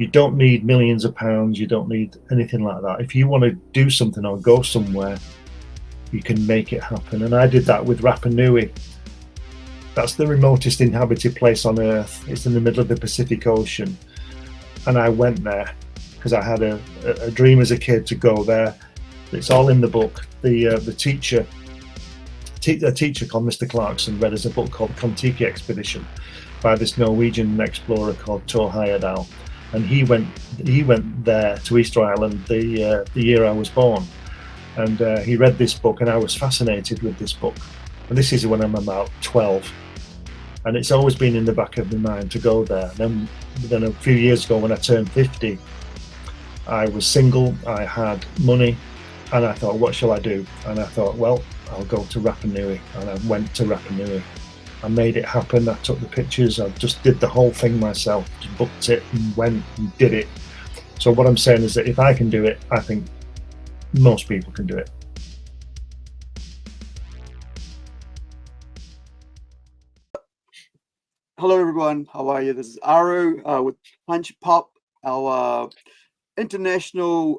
You don't need millions of pounds. You don't need anything like that. If you want to do something or go somewhere, you can make it happen. And I did that with Rapa Nui. That's the remotest inhabited place on Earth. It's in the middle of the Pacific Ocean. And I went there because I had a dream as a kid to go there. It's all in the book. The teacher called Mr. Clarkson read us a book called Kon-Tiki Expedition by this Norwegian explorer called Thor Heyerdahl. And he went there to Easter Island the year I was born. And he read this book, and I was fascinated with this book. And this is when I'm about 12. And it's always been in the back of my mind to go there. Then a few years ago, when I turned 50, I was single, I had money, and I thought, what shall I do? And I thought, well, I'll go to Rapa Nui. And I went to Rapa Nui. I made it happen. I took the pictures. I just did the whole thing myself. Just booked it and went and did it. So what I'm saying is that if I can do it, I think most people can do it. Hello everyone, how are you? This is Aru with Plunge-POP, our international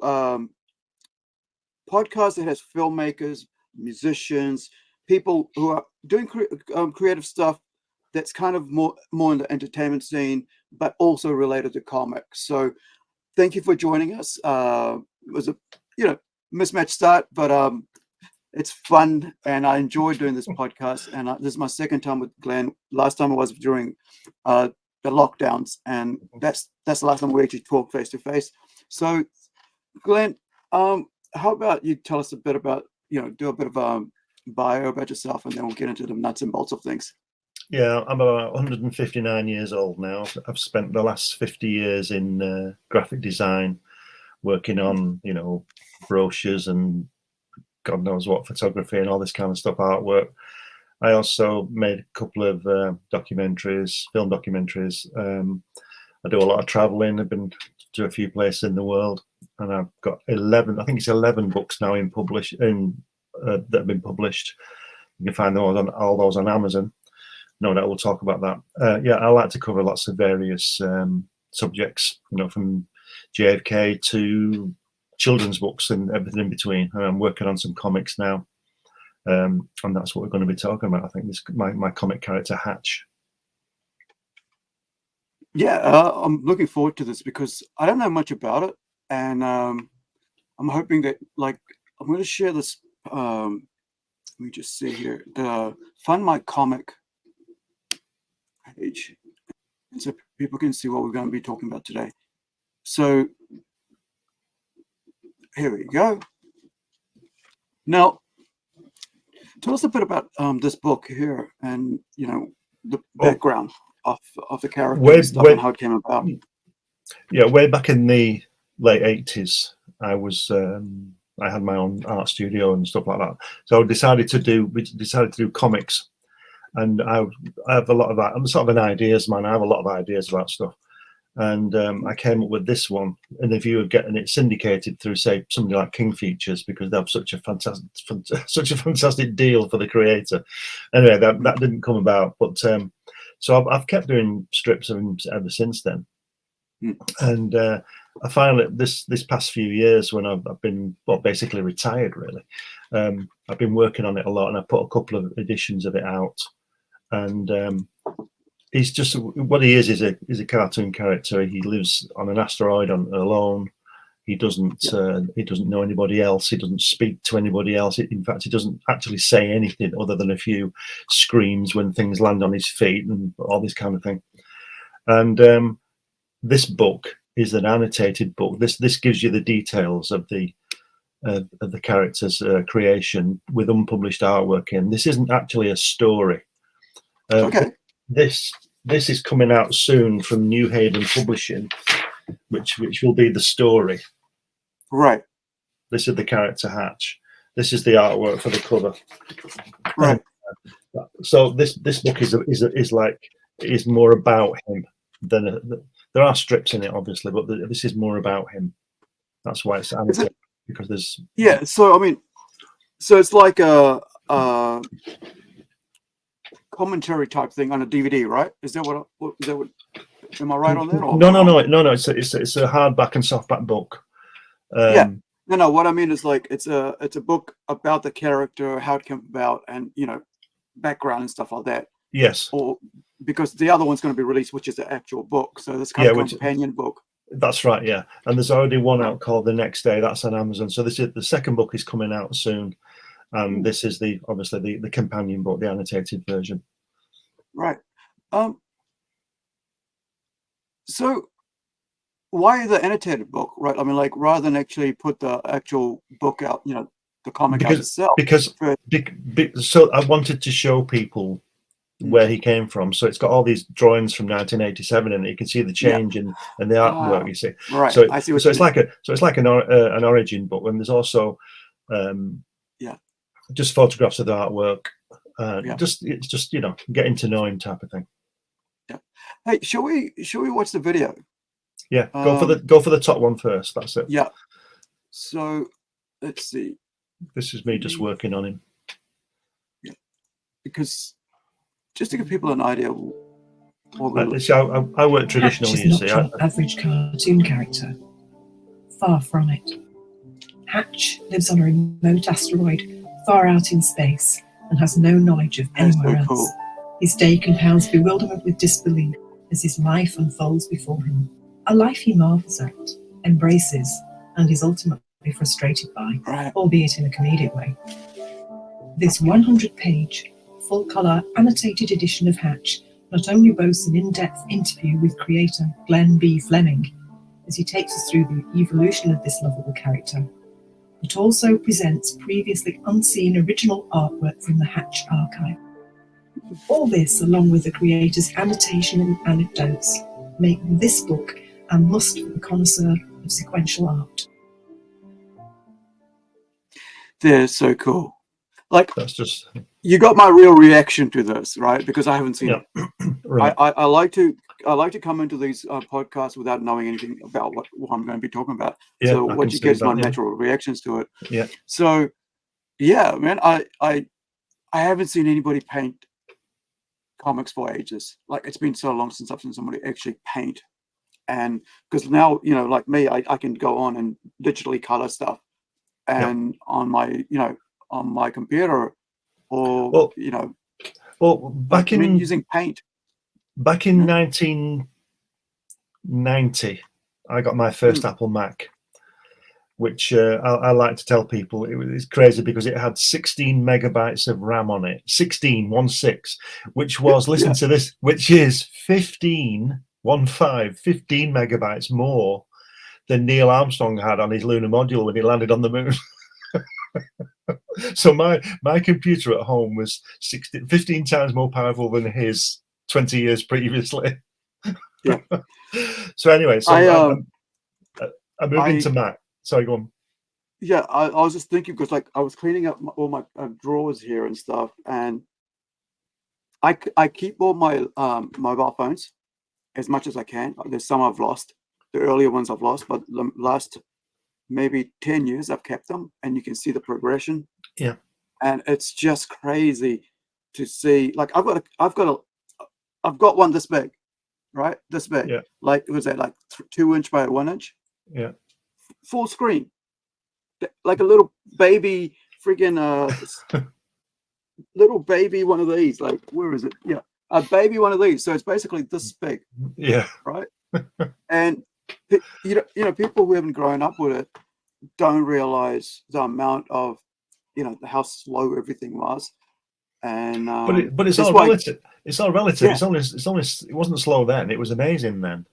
podcast that has filmmakers, musicians, people who are doing creative stuff that's kind of more in the entertainment scene, but also related to comics. So thank you for joining us. It was a mismatched start, but it's fun, and I enjoy doing this podcast. And this is my second time with Glenn. Last time I was during the lockdowns, and that's the last time we actually talked face to face. So, Glenn, how about you tell us a bit about, do a bit of a bio about yourself, and then we'll get into the nuts and bolts of things. Yeah, I'm about 159 years old now. I've spent the last 50 years in graphic design, working on, brochures and God knows what, photography and all this kind of stuff, artwork. I also made a couple of documentaries, film documentaries. I do a lot of traveling. I've been to a few places in the world, and I've got 11 books now that have been published. You can find all those on Amazon. No doubt we'll talk about that. Yeah, I like to cover lots of various subjects, from JFK to children's books and everything in between. I'm working on some comics now, and that's what we're going to be talking about. I think this my comic character Hatch. Yeah, I'm looking forward to this because I don't know much about it, and I'm hoping that I'm going to share this. Let me just see here, the Fund My Comic page, and so people can see what we're going to be talking about today. So here we go. Now, tell us a bit about this book here, and the background of the character and how it came about. Yeah, way back in the late 80s, I had my own art studio and stuff like that. So we decided to do comics, and I have a lot of that. I'm sort of an ideas man. I have a lot of ideas about stuff. And I came up with this one in the view of getting it syndicated through, say, somebody like King Features, because they have such a fantastic deal for the creator. Anyway, that didn't come about, but so I've kept doing strips of him ever since then. And I finally, this past few years, when I've been basically retired, really, I've been working on it a lot, and I put a couple of editions of it out, and he's just what he is a cartoon character. He lives on an asteroid alone. He doesn't know anybody else. He doesn't speak to anybody else. In fact, he doesn't actually say anything other than a few screams when things land on his feet and all this kind of thing. And this book is an annotated book. This gives you the details of the character's creation with unpublished artwork in. This isn't actually a story. Okay. This is coming out soon from New Haven Publishing, which will be the story. Right. This is the character Hatch. This is the artwork for the cover. Right. So this book is more about him than there are strips in it, obviously, but this is more about him. That's why it's annotated, because there's So I mean, so it's like a commentary type thing on a DVD, right? Is that what Am I right on that? Or No, no, no, no, no. It's a hardback and softback book. Yeah. No. What I mean is like it's a book about the character, how it came about, and background and stuff like that. Yes. Or because the other one's going to be released, which is the actual book. So this kind of companion book. That's right. Yeah, and there's already one out called The Next Day. That's on Amazon. So this is the second book is coming out soon, and this is obviously the companion book, the annotated version. Right. So why the annotated book, right? I mean, like rather than actually put the actual book out, the comic out itself. Because so I wanted to show people where he came from. So it's got all these drawings from 1987, and you can see the change in the artwork. You see, right? So I see. So it's like an origin book, and there's also just photographs of the artwork. It's just getting to know him type of thing. Yeah. Hey, shall we watch the video? Yeah, go for the top one first. That's it. Yeah. So let's see. This is me just working on him. Yeah. Because just to give people an idea. I work traditionally. Hatch is not your average cartoon character. Far from it. Hatch lives on a remote asteroid far out in space and has no knowledge of anywhere else. Cool. His day compounds bewilderment with disbelief as his life unfolds before him. A life he marvels at, embraces, and is ultimately frustrated by, albeit in a comedic way. This 100-page, full-colour, annotated edition of Hatch not only boasts an in-depth interview with creator B Fleming, as he takes us through the evolution of this lovable character, but also presents previously unseen original artwork from the Hatch archive. All this, along with the creator's annotation and anecdotes, make this book a must for the connoisseur of sequential art. They're so cool. Like, that's just, you got my real reaction to this, right? Because I haven't seen it. Right. I like to come into these podcasts without knowing anything about what I'm going to be talking about. Yeah, so what you get is my natural reactions to it. Yeah. So yeah, man, I haven't seen anybody paint comics for ages. Like, it's been so long since I've seen somebody actually paint. And because now, like me, I can go on and digitally color stuff, and on my computer, or back in using paint. Back in 1990, I got my first Apple Mac, which I like to tell people it's crazy because it had 16 megabytes of RAM on it, 16, which was, listen to this, which is 15 megabytes more than Neil Armstrong had on his lunar module when he landed on the moon. So my computer at home was 15 times more powerful than his 20 years previously. Yeah. So anyway, I'm moving to Mac. Sorry, go on. Yeah, I was just thinking, because like I was cleaning up all my drawers here and stuff, and I keep all my mobile phones as much as I can. There's some I've lost. The earlier ones I've lost, but the last maybe 10 years I've kept them, and you can see the progression. Yeah. And it's just crazy to see. Like, I've got one this big, right? This big. Yeah. Like, was that like 2 inch by 1 inch? Yeah. Full screen. Like a little baby freaking little baby one of these. Like, where is it? Yeah. A baby one of these. So it's basically this big. Yeah. Right. And people who haven't grown up with it don't realize the amount of how slow everything was. And but it's all relative. It's all relative. Yeah. It wasn't slow then. It was amazing then.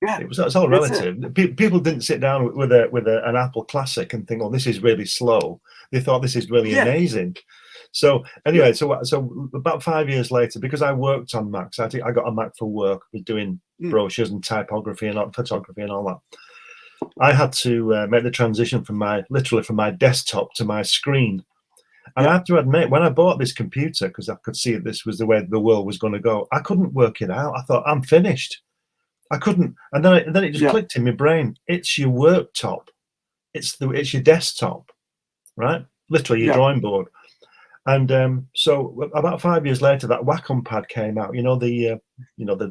Yeah, it's all relative. People didn't sit down with an Apple Classic and think, "Oh, this is really slow." They thought this is really amazing. So anyway, so about 5 years later, because I worked on Macs, I got a Mac for work, was doing brochures and typography and photography and all that. I had to make the transition from my desktop to my screen. And I have to admit, when I bought this computer, because I could see this was the way the world was going to go, I couldn't work it out. I thought, I'm finished. I couldn't. And then it just clicked in my brain. It's your worktop. It's your desktop, right? Literally your drawing board. And so about 5 years later, that Wacom pad came out. You know the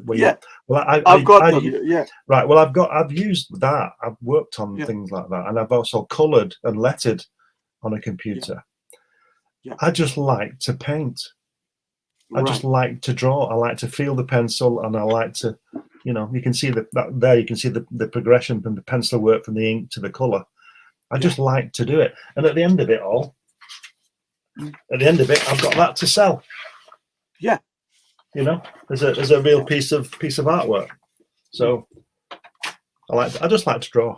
where Yeah. well, I've got them. Yeah. right. Well, I've used that. I've worked on Yeah. things like that, and I've also coloured and lettered on a computer. Yeah. I just like to paint. I just like to draw. I like to feel the pencil, and I like to, you can see that there. You can see the progression from the pencil work from the ink to the colour. I just like to do it, and at the end of it all, I've got that to sell. Yeah. There's a real piece of artwork. So I just like to draw.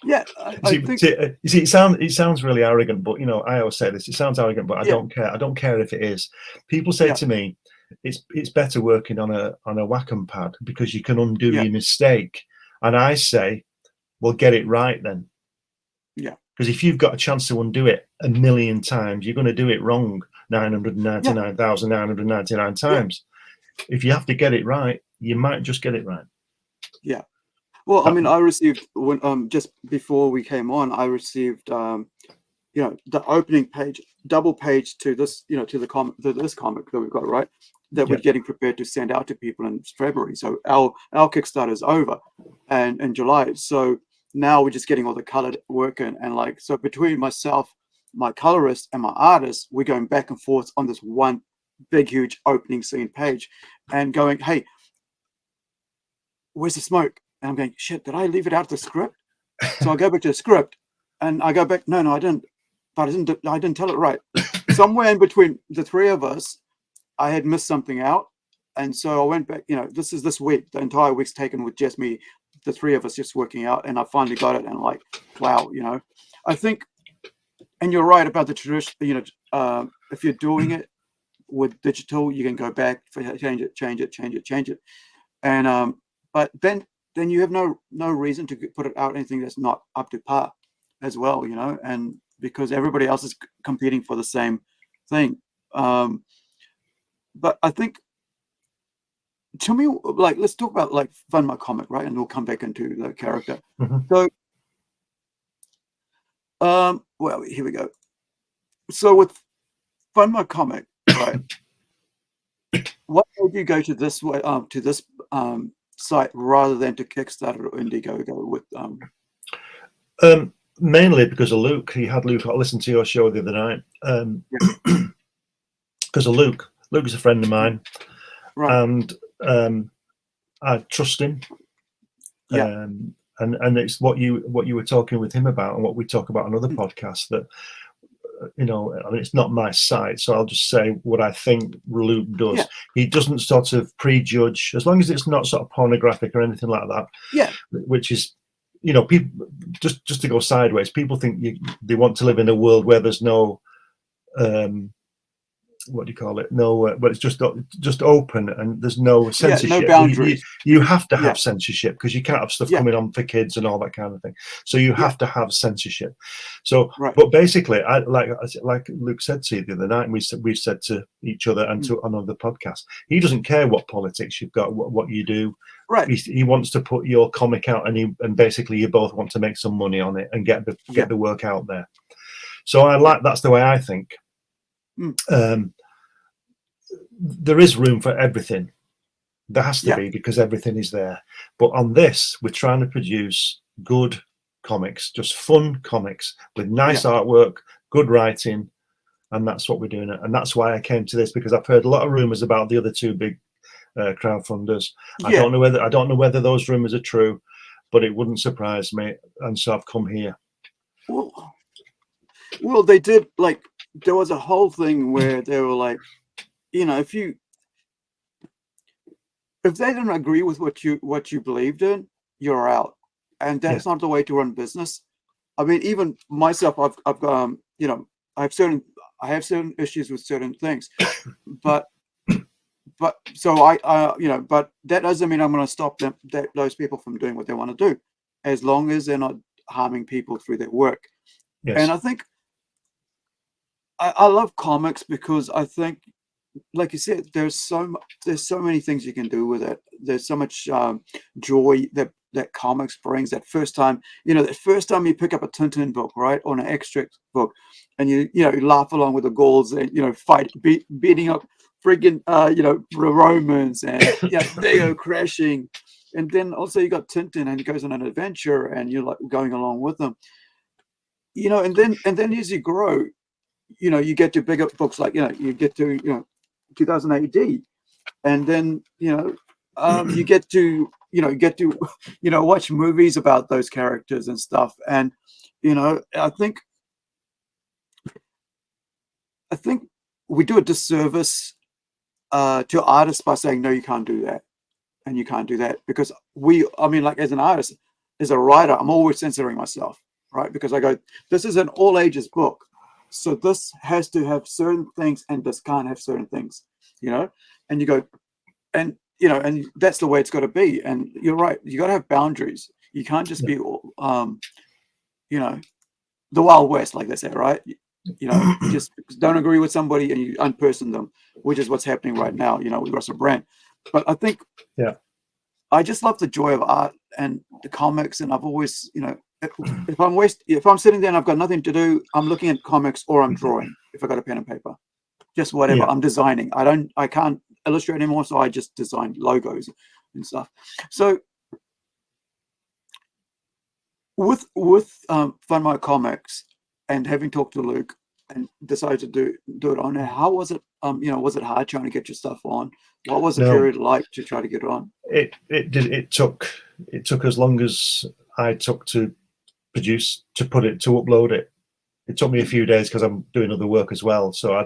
Yeah, I think you see, it sounds really arrogant, but I always say this. It sounds arrogant, but I don't care. I don't care if it is. People say to me, it's better working on a Wacom pad because you can undo your mistake. And I say, well, get it right then. Yeah. Because if you've got a chance to undo it a million times, you're going to do it wrong 999,999 times. If you have to get it right, you might just get it right. Yeah. Well, I mean, I received just before we came on, I received the opening page, double page to this, to the comic, this comic that we've got, right? That we're getting prepared to send out to people in February. So our Kickstarter is over, and in July. So now we're just getting all the colored work in, and so between myself, my colorist, and my artist, we're going back and forth on this one big, huge opening scene page, and going, hey, where's the smoke? And I'm going, shit, did I leave it out of the script? So I go back to the script, and I go back, no, I didn't. But I didn't tell it right. Somewhere in between the three of us, I had missed something out. And so I went back, this is this week. The entire week's taken with just me, the three of us just working out. And I finally got it. And wow, I think, and you're right about the tradition, if you're doing it with digital, you can go back, change it. And, but then you have no reason to put it out anything that's not up to par as well, and because everybody else is competing for the same thing. But I think, to me, let's talk about Fund My Comic, right? And we'll come back into the character. So, well, here we go. So with Fund My Comic, right? What made you go to this way, to this site rather than to Kickstarter or Indiegogo with mainly because of Luke. He had Luke. I listened to your show the other night. Because of Luke. Luke is a friend of mine, and I trust him. And it's what you were talking with him about, and what we talk about on other podcasts. That I mean, it's not my site, so I'll just say what I think Luke does. He doesn't sort of prejudge, as long as it's not sort of pornographic or anything like that. Which is, people just to go sideways. People think they want to live in a world where there's no, what do you call it? No, but it's just open and there's no censorship. No boundaries. You have to have censorship because you can't have stuff coming on for kids and all that kind of thing. So you have to have censorship. So, but basically, like Luke said to you the other night, and we've said to each other and to another podcast, he doesn't care what politics you've got, what you do. Right. He wants to put your comic out, and basically you both want to make some money on it and get the work out there. So that's the way I think. There is room for everything. There has to be, because everything is there. But on this, we're trying to produce good comics, just fun comics with nice artwork, good writing, and that's what we're doing. And that's why I came to this, because I've heard a lot of rumors about the other two big crowdfunders. I don't know whether those rumors are true, but it wouldn't surprise me. And so I've come here. Well, they did, there was a whole thing where they were like, if they didn't agree with what you believed in, you're out, and that's not the way to run business. I mean, even myself, I've I have certain issues with certain things, but so but that doesn't mean I'm going to stop those people from doing what they want to do, as long as they're not harming people through their work. And I think I love comics because I think like you said, there's so many things you can do with it. There's so much joy that comics brings. That first time, that first time you pick up a Tintin book, right, or an extract book, and you laugh along with the Gauls and beating up friggin' Romans, and they go crashing. And then also you got Tintin, and he goes on an adventure, and you're like going along with them. And then as you grow, you get to bigger books, like you get to 2000 AD, and then you get to watch movies about those characters and stuff. And I think we do a disservice to artists by saying, no, you can't do that, and you can't do that, because like, as an artist, as a writer, I'm always censoring myself, right? Because I go, this is an all ages book, so this has to have certain things and this can't have certain things, and you go, and and that's the way it's got to be. And you're right, you got to have boundaries. You can't just be the Wild West, like they say, right? You just don't agree with somebody and you unperson them, which is what's happening right now, with Russell Brand. But I think, I just love the joy of art and the comics, and I've always, if I'm sitting there and I've got nothing to do, I'm looking at comics or I'm drawing. If I got a pen and paper, just whatever. I'm designing. I can't illustrate anymore, so I just design logos and stuff. So with Fun My Comics, and having talked to Luke and decided to do it on air, how was it? Was it hard trying to get your stuff on? What was the period like to try to get it on? It took as long as I took to produce, to upload it. It took me a few days because I'm doing other work as well. So I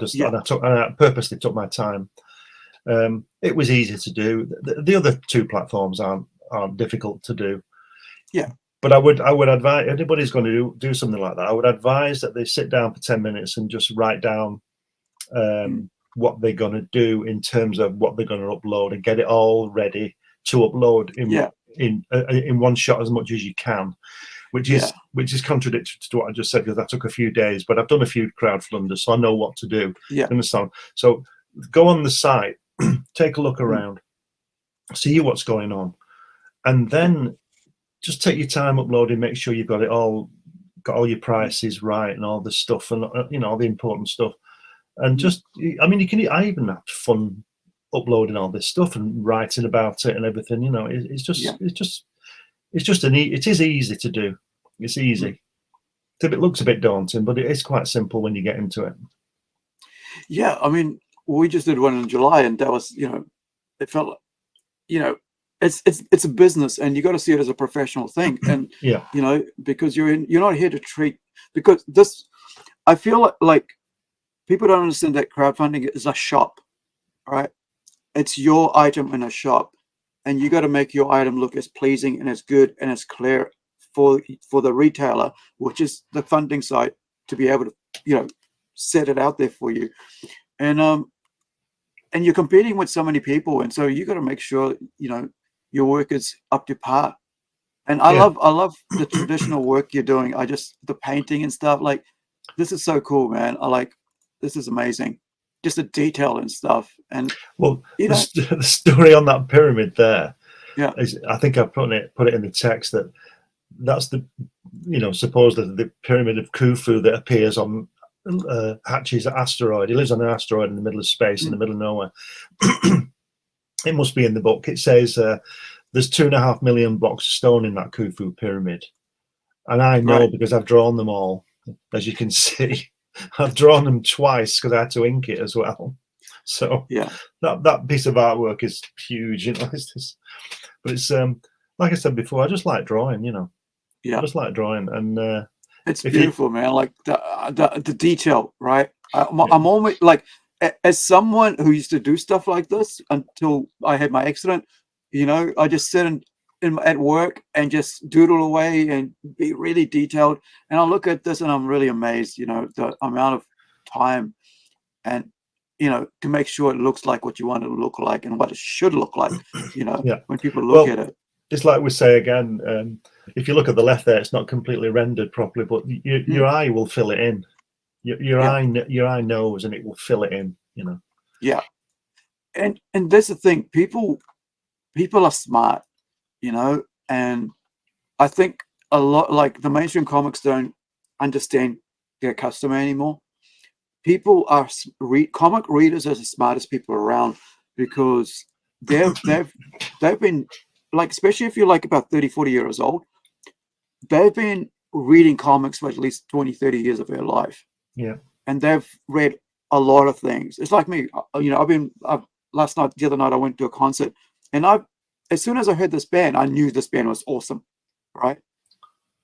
purposely took my time. It was easy to do. The other two platforms aren't difficult to do. Yeah. But I would advise anybody's going to do something like that. I would advise that they sit down for 10 minutes and just write down what they're going to do in terms of what they're going to upload, and get it all ready to upload in one shot as much as you can. Which is contradictory to what I just said, because that took a few days. But I've done a few crowdfunders, so I know what to do. Yeah. Understand? So go on the site, take a look around, see what's going on, and then just take your time uploading. Make sure you've got all your prices right and all the stuff, and all the important stuff. And just, I even have fun uploading all this stuff and writing about it and everything. It is easy to do. It's easy. It looks a bit daunting, but it is quite simple when you get into it. Yeah, we just did one in July, and that was, it felt, it's a business, and you got to see it as a professional thing. And because you're not here to treat, because I feel like people don't understand that crowdfunding is a shop, right? It's your item in a shop. And you got to make your item look as pleasing and as good and as clear for the retailer, which is the funding side, to be able to set it out there for you. And you're competing with so many people, and so you got to make sure your work is up to par. And I love the traditional work you're doing. The painting and stuff, like, this is so cool, man. This is amazing. Just the detail and stuff. And the story on that pyramid there, is, I think I put it in the text, that's the supposedly the pyramid of Khufu that appears on Hatch's asteroid. He lives on an asteroid in the middle of space, in the middle of nowhere. It must be in the book. It says there's 2.5 million blocks of stone in that Khufu pyramid, and I know because I've drawn them all, as you can see. I've drawn them twice because I had to ink it as well. So that piece of artwork is huge, but it's like I said before, I just like drawing, I just like drawing, and it's beautiful, man. Like the detail, right? I'm almost like, as someone who used to do stuff like this until I had my accident, I just sit at work and just doodle away and be really detailed. And I look at this and I'm really amazed, the amount of time and, to make sure it looks like what you want it to look like and what it should look like, when people look at it. It's like we say again, if you look at the left there, it's not completely rendered properly, but your eye will fill it in. Your eye knows, and it will fill it in, Yeah. and that's the thing. People are smart, you know, and I think a lot, like the mainstream comics don't understand their customer anymore. People are comic readers are the smartest people around, because they've been, like, especially if you're like about 30-40 years old, they've been reading comics for at least 20-30 years of their life. Yeah. And they've read a lot of things. It's like me, you know, the other night I went to a concert, and as soon as I heard this band, I knew this band was awesome, right?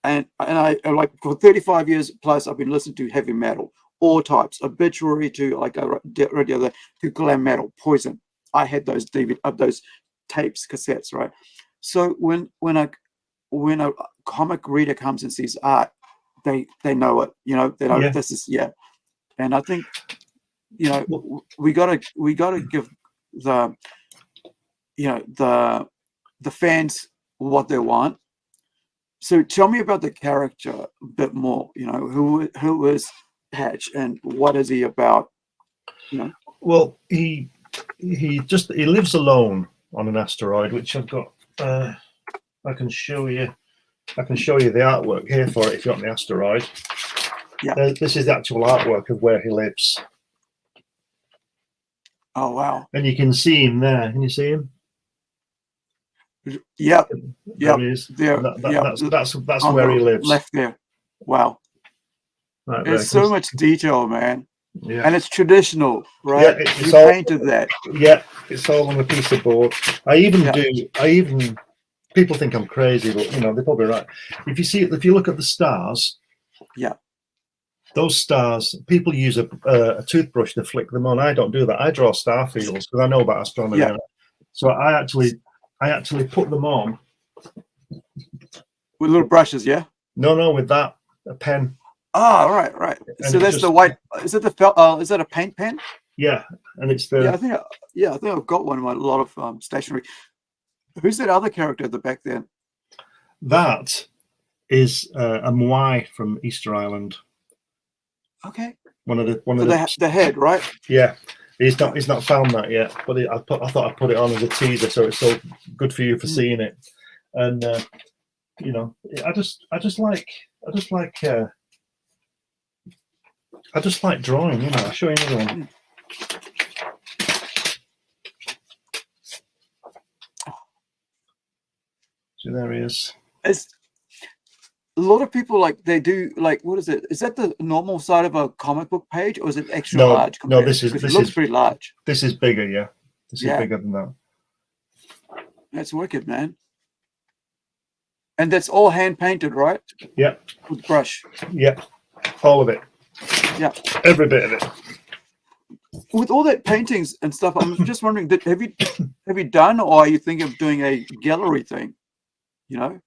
And I, like, for 35 years plus, I've been listening to heavy metal, all types, Obituary to, like I read the other, to glam metal, Poison. I had those those tapes, cassettes, right? So when a comic reader comes and sees art, they know it, you know, they know this is, and I think, you know, we gotta give the, you know, the fans what they want. So tell me about the character a bit more, you know, who is Hatch and what is he about, you know? Well, he lives alone on an asteroid, which I've got. I can show you the artwork here for it if you're on the asteroid. Yeah. This is the actual artwork of where he lives. Oh wow! And you can see him there. Can you see him? Yep. There he is. There. That's where he lives. Left there. Wow. Right, there's so much detail, man. Yeah. And it's traditional, right? Yeah, you painted that. Yeah, it's all on a piece of board. I even people think I'm crazy, but you know, they're probably right. If you look at the stars, yeah, those stars, people use a toothbrush to flick them on. I don't do that. I draw star fields because I know about astronomy. Yeah. So I actually put them on with little brushes. Yeah. No, with a pen. Ah, right. And so that's the white. Is it the is that a paint pen? Yeah, and it's the. I think I've got one in a lot of stationery. Who's that other character at the back then? That is a Moai from Easter Island. Okay. One of the head, right? Yeah, he's not found that yet, but I thought I'd put it on as a teaser, so it's so good for you for seeing it. And you know, I just like drawing. You know, I'll show you another one. So there he is. It's a lot of people, like, they do, like, what is it? Is that the normal side of a comic book page, or is it extra large? No, this looks pretty large. This is bigger, yeah. This is bigger than that. That's wicked, man. And that's all hand painted, right? Yeah. With brush. Yeah. All of it. Yeah. Every bit of it. With all that paintings and stuff, I'm just wondering, have you done, or are you thinking of doing a gallery thing? You know?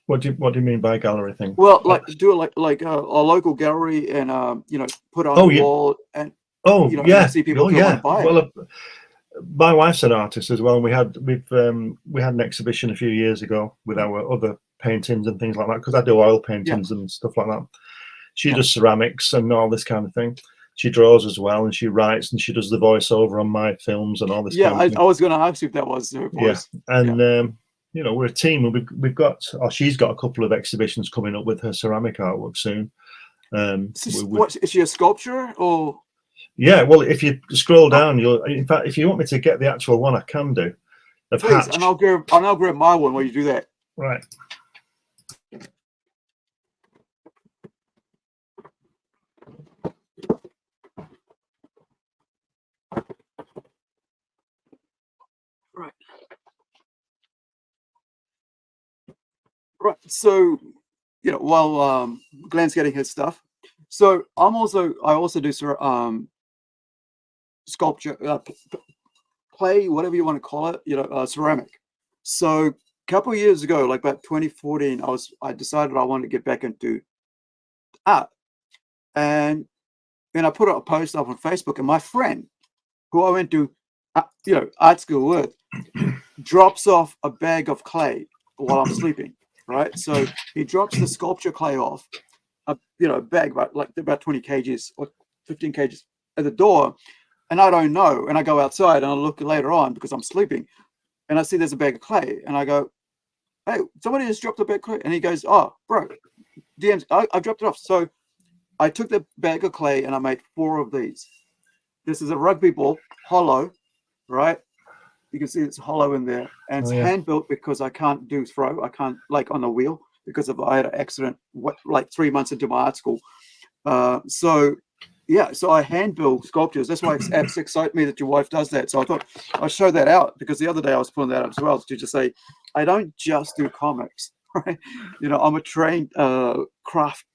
What do you mean by gallery thing? Well, like do it like a local gallery, and you know, put on the wall, and you know, see people who want to buy it. Well, my wife's an artist as well, and we had an exhibition a few years ago with our other paintings and things like that, because I do oil paintings and stuff like that. She does ceramics and all this kind of thing. She draws as well, and she writes, and she does the voiceover on my films and all this. Yeah, kind of thing. I was going to ask you if that was her voice. Yeah, and you know, we're a team. We've got, or she's got a couple of exhibitions coming up with her ceramic artwork soon. What is she, a sculpture or? Yeah, well, if you scroll down, in fact, if you want me to get the actual one, I can do. Please, and I'll grab my one while you do that. Right. Right. So, you know, while Glenn's getting his stuff, so I also do sculpture, clay, whatever you want to call it, you know, ceramic. So a couple of years ago, like about 2014, I decided I wanted to get back into art, and I put a post up on Facebook, and my friend, who I went to, you know, art school with, drops off a bag of clay while I'm sleeping. Right, so he drops the sculpture clay off, you know, a bag about 20 kgs or 15 kgs at the door, and I don't know. And I go outside and I look later on because I'm sleeping, and I see there's a bag of clay, and I go, "Hey, somebody just dropped a bag of clay," and he goes, "Oh, bro, DMs, I dropped it off." So I took the bag of clay and I made 4 of these. This is a rugby ball, hollow, right? You can see it's hollow in there, and it's hand built because I can't do throw. I can't like on the wheel because I had an accident like 3 months into my art school. So yeah, so I hand build sculptures. That's why it excites me that your wife does that. So I thought I'll show that out, because the other day I was pulling that up as well to just say I don't just do comics, right? You know, I'm a trained craft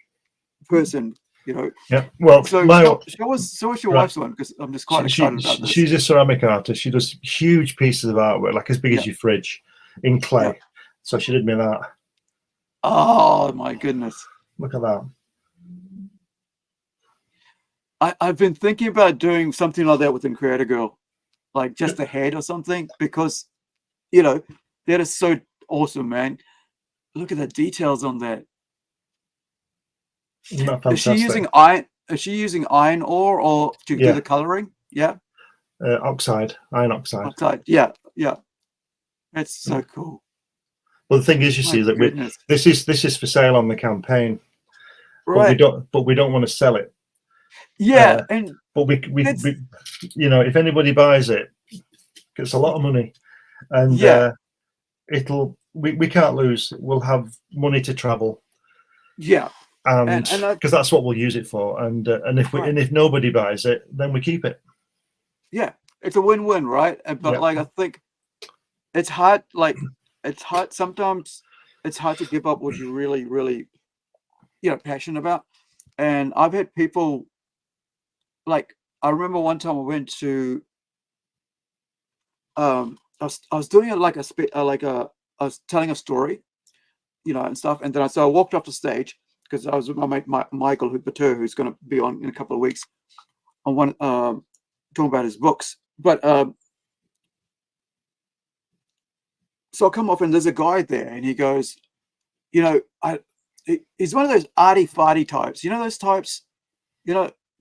person. You know. Yeah. Well, so show us your wife's one, because I'm just quite excited about this. She's a ceramic artist. She does huge pieces of artwork, like as big as your fridge, in clay. Yeah. So she did me that. Oh my goodness! Look at that. I've been thinking about doing something like that with Incredi-Girl, like just a head or something, because you know that is so awesome, man. Look at the details on that. Isn't that fantastic? Is she using iron ore or to do the coloring? Yeah. Oxide, iron oxide. Oxide. Yeah, yeah. That's so cool. Well, the thing is, you see, that this is for sale on the campaign, right? But we don't want to sell it. Yeah, but we you know, if anybody buys it, it's a lot of money, and we can't lose. We'll have money to travel. Yeah. And because that's what we'll use it for, and if nobody buys it, then we keep it. Yeah, it's a win-win, right? But like, I think it's hard. Like, it's hard sometimes. It's hard to give up what you really, really, passionate about. And I've had people, like, I remember one time I went to, I was doing it like I was telling a story, and stuff, and then I walked off the stage, because I was with my mate Michael Batur, who's going to be on in a couple of weeks, on one talking about his books. But so I come off, and there's a guy there, and he goes, he's one of those arty farty types.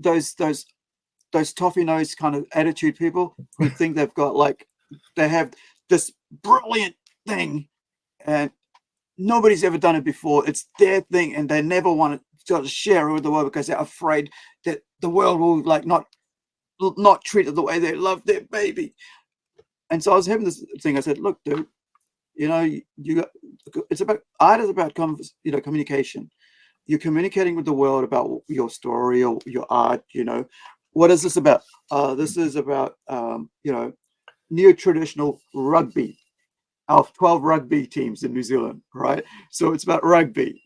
Those types, those toffee nose kind of attitude people who think they've got they have this brilliant thing, and nobody's ever done it before. It's their thing, and they never want to sort of share it with the world because they're afraid that the world will not treat it the way they love their baby. And so I was having this thing. I said, "Look, dude, it's about art is about communication. You're communicating with the world about your story or your art. What is this about? This is about neo-traditional rugby. Our 12 rugby teams in New Zealand, right? So it's about rugby,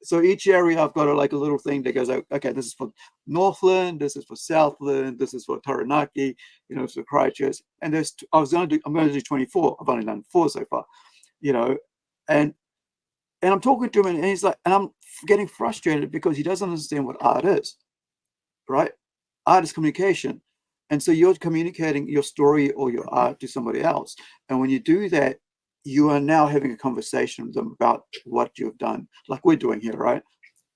so each area I've got a little thing that goes, okay, this is for Northland, this is for Southland, this is for Taranaki, for Christchurch, and I'm going to do 24. I've only done 4 so far, and I'm talking to him, and he's like, and I'm getting frustrated because he doesn't understand what art is, right? Art is communication. And so you're communicating your story or your art to somebody else. And when you do that, you are now having a conversation with them about what you've done, like we're doing here, right?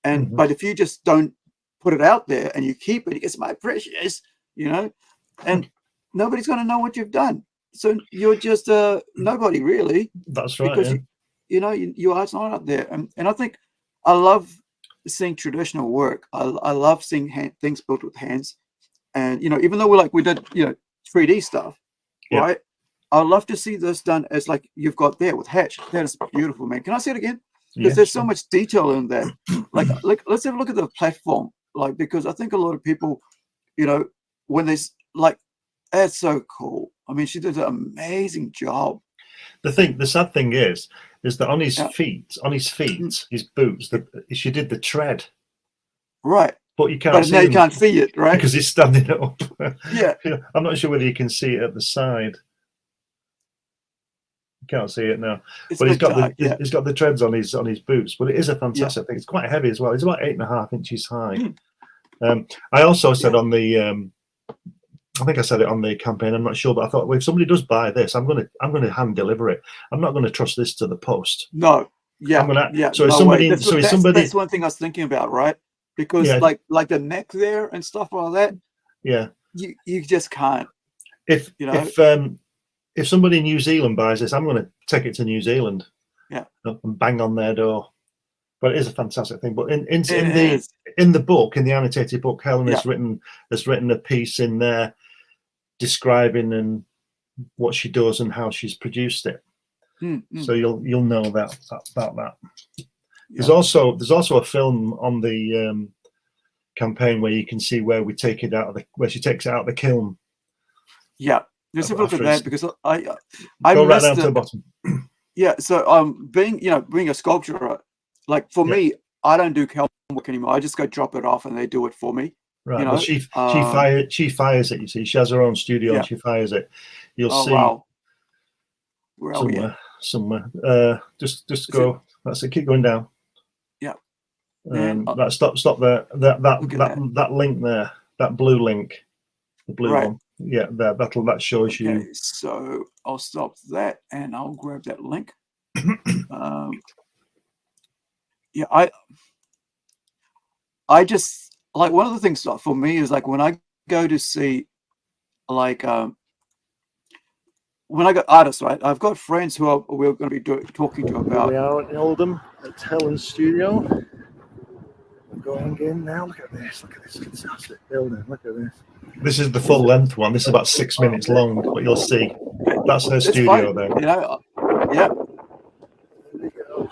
And but if you just don't put it out there and you keep it, it's my precious, and nobody's going to know what you've done. So you're just nobody really. That's right. Because your art's not out there. And I think I love seeing traditional work. I love seeing things built with hands. And even though we did 3D stuff, right? I'd love to see this done as like you've got there with Hatch. That is beautiful, man. Can I see it again? Because there's so much detail in that. Like let's have a look at the platform. Because I think a lot of people, when there's that's so cool. I mean, she did an amazing job. The sad thing is that on his feet, his boots, she did the tread. Right. But you can't see you can't see it, right? Because he's standing up. Yeah. I'm not sure whether you can see it at the side. You can't see it now. But he's got the treads on his boots. But it is a fantastic thing. It's quite heavy as well. It's about 8.5 inches high. I also said on the I think I said it on the campaign, I'm not sure, but I thought, well, if somebody does buy this, I'm gonna hand deliver it. I'm not gonna trust this to the post. No. Yeah. So if somebody that's one thing I was thinking about, right? Because like the neck there and stuff like that. Yeah. you just can't. If You know, if somebody in New Zealand buys this, I'm going to take it to New Zealand. Yeah. And bang on their door. But it is a fantastic thing. But in is. the book, in the annotated book, Helen Yeah. has written a piece in there describing and what she does and how she's produced it. So you'll know about that. Yeah. There's also a film on the campaign where you can see where we take it where she takes it out of the kiln. Yeah, let's have a look at that, because I go right missed down to the bottom. Yeah, so being a sculptor, like for me, I don't do kiln work anymore. I just go drop it off and they do it for me. Right. You know? Well, she fires it. You see, she has her own studio and she fires it. You'll see. Wow. Where are we at? Somewhere. Just go. That's it. Keep going down. Yeah. Stop there. That link there. That blue link. The blue one. Yeah. There. That shows you. So I'll stop that and I'll grab that link. Yeah. I just like, one of the things for me is like when I go to see, like, when I got artists, right? I've got friends who we're going to be talking to about. We are at Oldham at Helen's studio. I'm going in now. Look at this fantastic building. Look at this. This is the full length one. This is about 6 minutes long, but you'll see. That's her studio there. You know, yeah. There we go.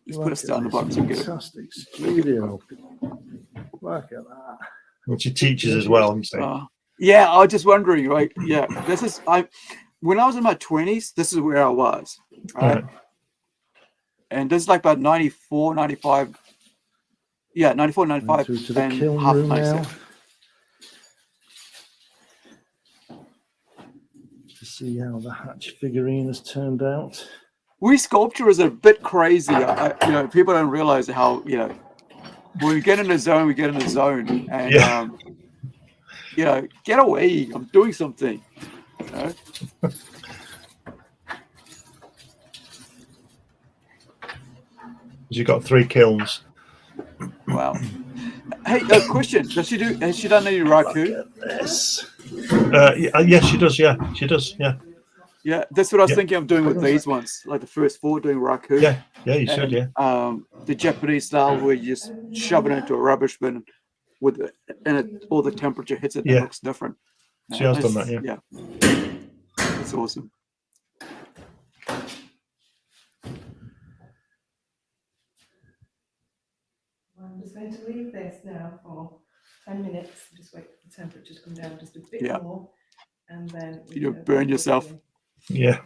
Just put us down the bottom so we get it. Fantastic studio. Look at that. And she teaches as well, I'm saying. Yeah, I was just wondering, right? Yeah, when I was in my 20s, this is where I was, right? And this is like about 94, 95. Yeah, 94, 95, through to the and kiln half room 96. now. To see how the Hatch figurine has turned out. We sculptors are a bit crazy. People don't realize how, when we get in the zone, we get in the zone. And, get away. I'm doing something. You know? You've got 3 kilns. Wow. Hey, question. Has she done any raku? Yes. Yes, she does. Yeah, she does. Yeah. Yeah, that's what I was thinking of doing with these ones, like the first 4 doing raku. Yeah, you should. Yeah. The Japanese style where you just shove it into a rubbish bin all the temperature hits it and it looks different. She has done that. Yeah. That's awesome. I'm just going to leave this now for 10 minutes. Just wait for the temperature to come down just a bit more, and then you'll burn yourself. Yeah.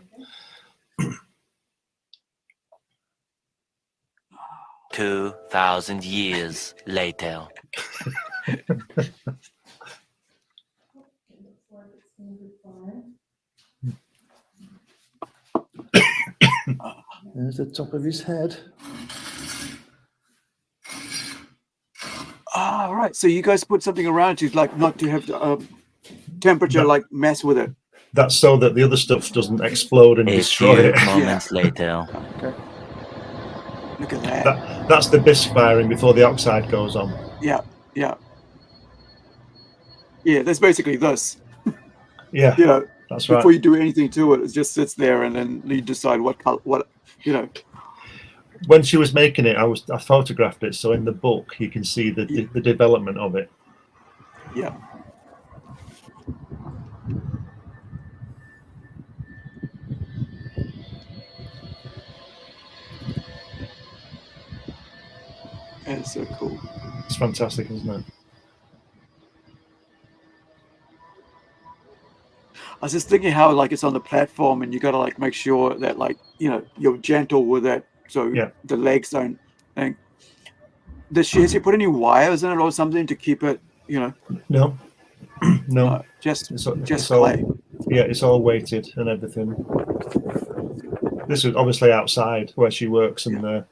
2,000 years later. There's the top of his head. Ah, right. So you guys put something around you, like not to have the temperature like mess with it. That's so that the other stuff doesn't explode and destroy it. Moments later. Okay. Look at that. That's the bisque firing before the oxide goes on. Yeah. That's basically this. Yeah. That's right. Before you do anything to it, it just sits there, and then you decide what color. When she was making it, I photographed it, so in the book you can see the development of it. Yeah. That's so cool. It's fantastic, isn't it? I was just thinking how it's on the platform, and you got to make sure that you're gentle with it, so the legs don't think. Has she put any wires in it or something to keep it? No. Just clay. Yeah, it's all weighted and everything. This is obviously outside where she works, and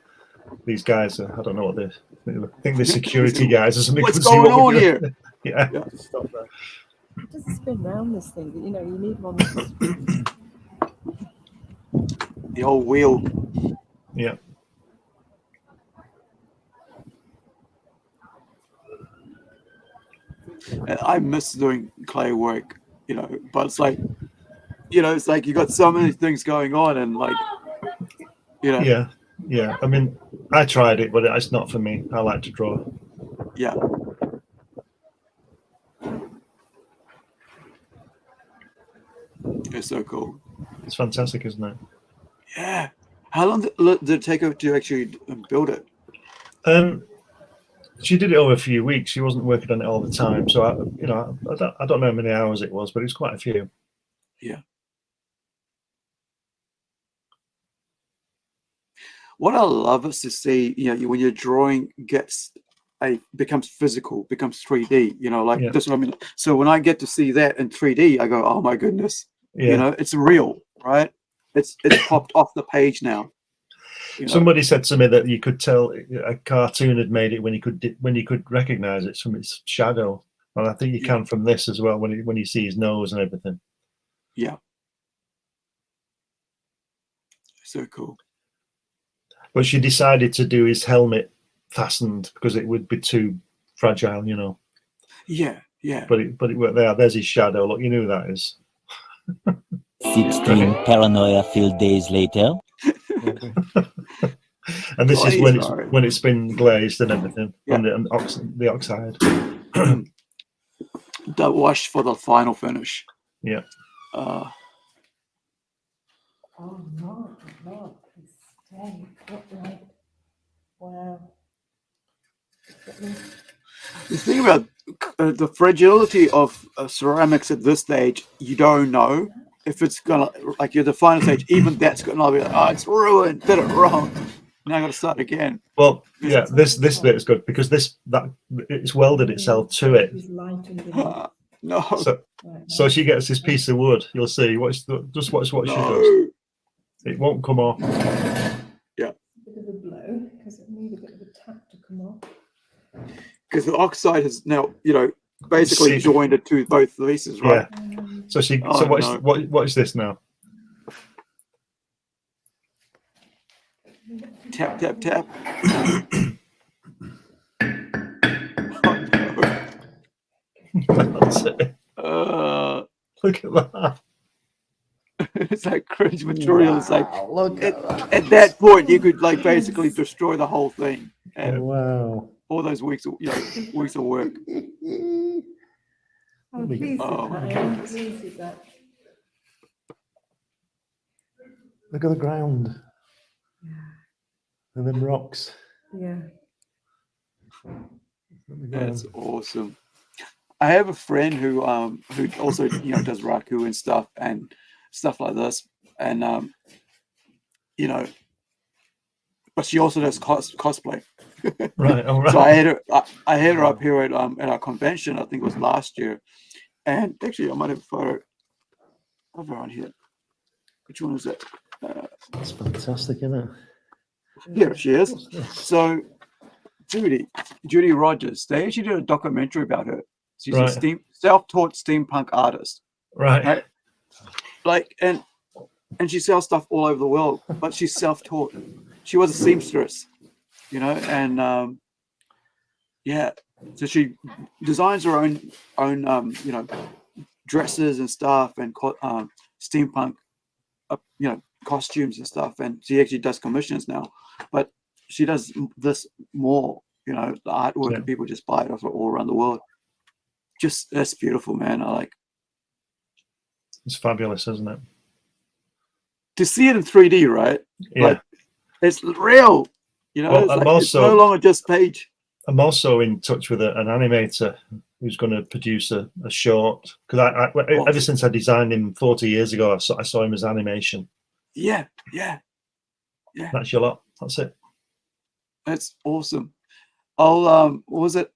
these guys are, I don't know what they're. I think they're security guys or something. What's going on here? Yeah. Stop there. It doesn't spin round this thing, but you need one. The old wheel. Yeah. And I miss doing clay work, you know, but it's like, you know, it's like you got so many things going on, and like, you know, Yeah. I mean, I tried it, but it's not for me. I like to draw. yeah. It's so cool. It's fantastic, isn't it? Yeah. How long did it take her to actually build it? She did it over a few weeks. She wasn't working on it all the time, so I don't know how many hours it was, but it was quite a few. Yeah. What I love is to see, you know, when your drawing becomes physical, becomes 3D, you know, like that's what I mean. So when I get to see that in 3D, I go, oh my goodness, you know, it's real, right? It's popped off the page now. You know? Somebody said to me that you could tell a cartoon had made it when you could recognize it from its shadow, and I think you can from this as well when you see his nose and everything. Yeah. So cool. But she decided to do his helmet fastened because it would be too fragile, you know. Yeah, yeah. But it worked there. There's his shadow. Look, you knew who that is. 16 paranoia-filled days later. And this is when it's been glazed and everything on the oxide. The wash for the final finish. Yeah. Oh, Lord, please stay upright. Wow. The thing about the fragility of ceramics at this stage, you don't know if it's gonna, like, you're the final stage, even that's gonna be like, oh, it's ruined, did it wrong. Now I gotta start again. Well, yeah, this bit is good because it's welded itself to it. No. So she gets this piece of wood. You'll see. Just watch what she does. It won't come off. Yeah. A bit of a blow because it needs a bit of a tap to come off. Because the oxide has now, you know, basically joined it to both pieces, right? Yeah. So watch this now. Tap, tap, tap. That's it. Look at that. It's like cringe material. Wow, it's like, look at that point, you could like basically destroy the whole thing. And wow. All those weeks, weeks of work. Oh, please, my goodness. Look at the ground. Yeah. And then rocks. Yeah. That's awesome. I have a friend who also does raku and stuff like this, and but she also does cosplay. Right. All right. So I had her up here at our convention. I think it was last year, and actually I might have a photo of her on here. Which one is it? That's fantastic, isn't it? Here she is. So Judy Rogers. They actually did a documentary about her. She's a self-taught steampunk artist. Right. Like, and she sells stuff all over the world, but she's self-taught. She was a seamstress, and so she designs her own dresses and stuff and steampunk, costumes and stuff. And she actually does commissions now, but she does this more, the artwork, and people just buy it off her all around the world. Just, that's beautiful, man. It's fabulous, isn't it? To see it in 3D, right? Yeah. Like, it's real, it's no longer just page. I'm also in touch with an animator who's going to produce a short, because ever since I designed him 40 years ago, I saw him as animation. Yeah. That's your lot. That's it. That's awesome. I've got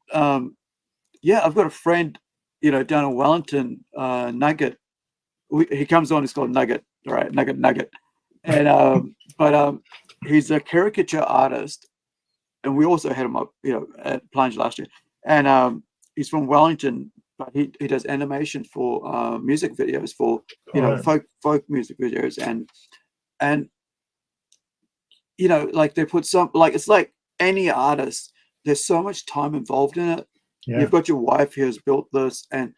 a friend, down in Wellington, Nugget. He comes on, it's called Nugget, right? Nugget. And but he's a caricature artist, and we also had him up, at Plunge last year. And he's from Wellington, but he does animation for music videos for folk music videos, and like they put some, like, it's like any artist, there's so much time involved in it. Yeah. You've got your wife who has built this. And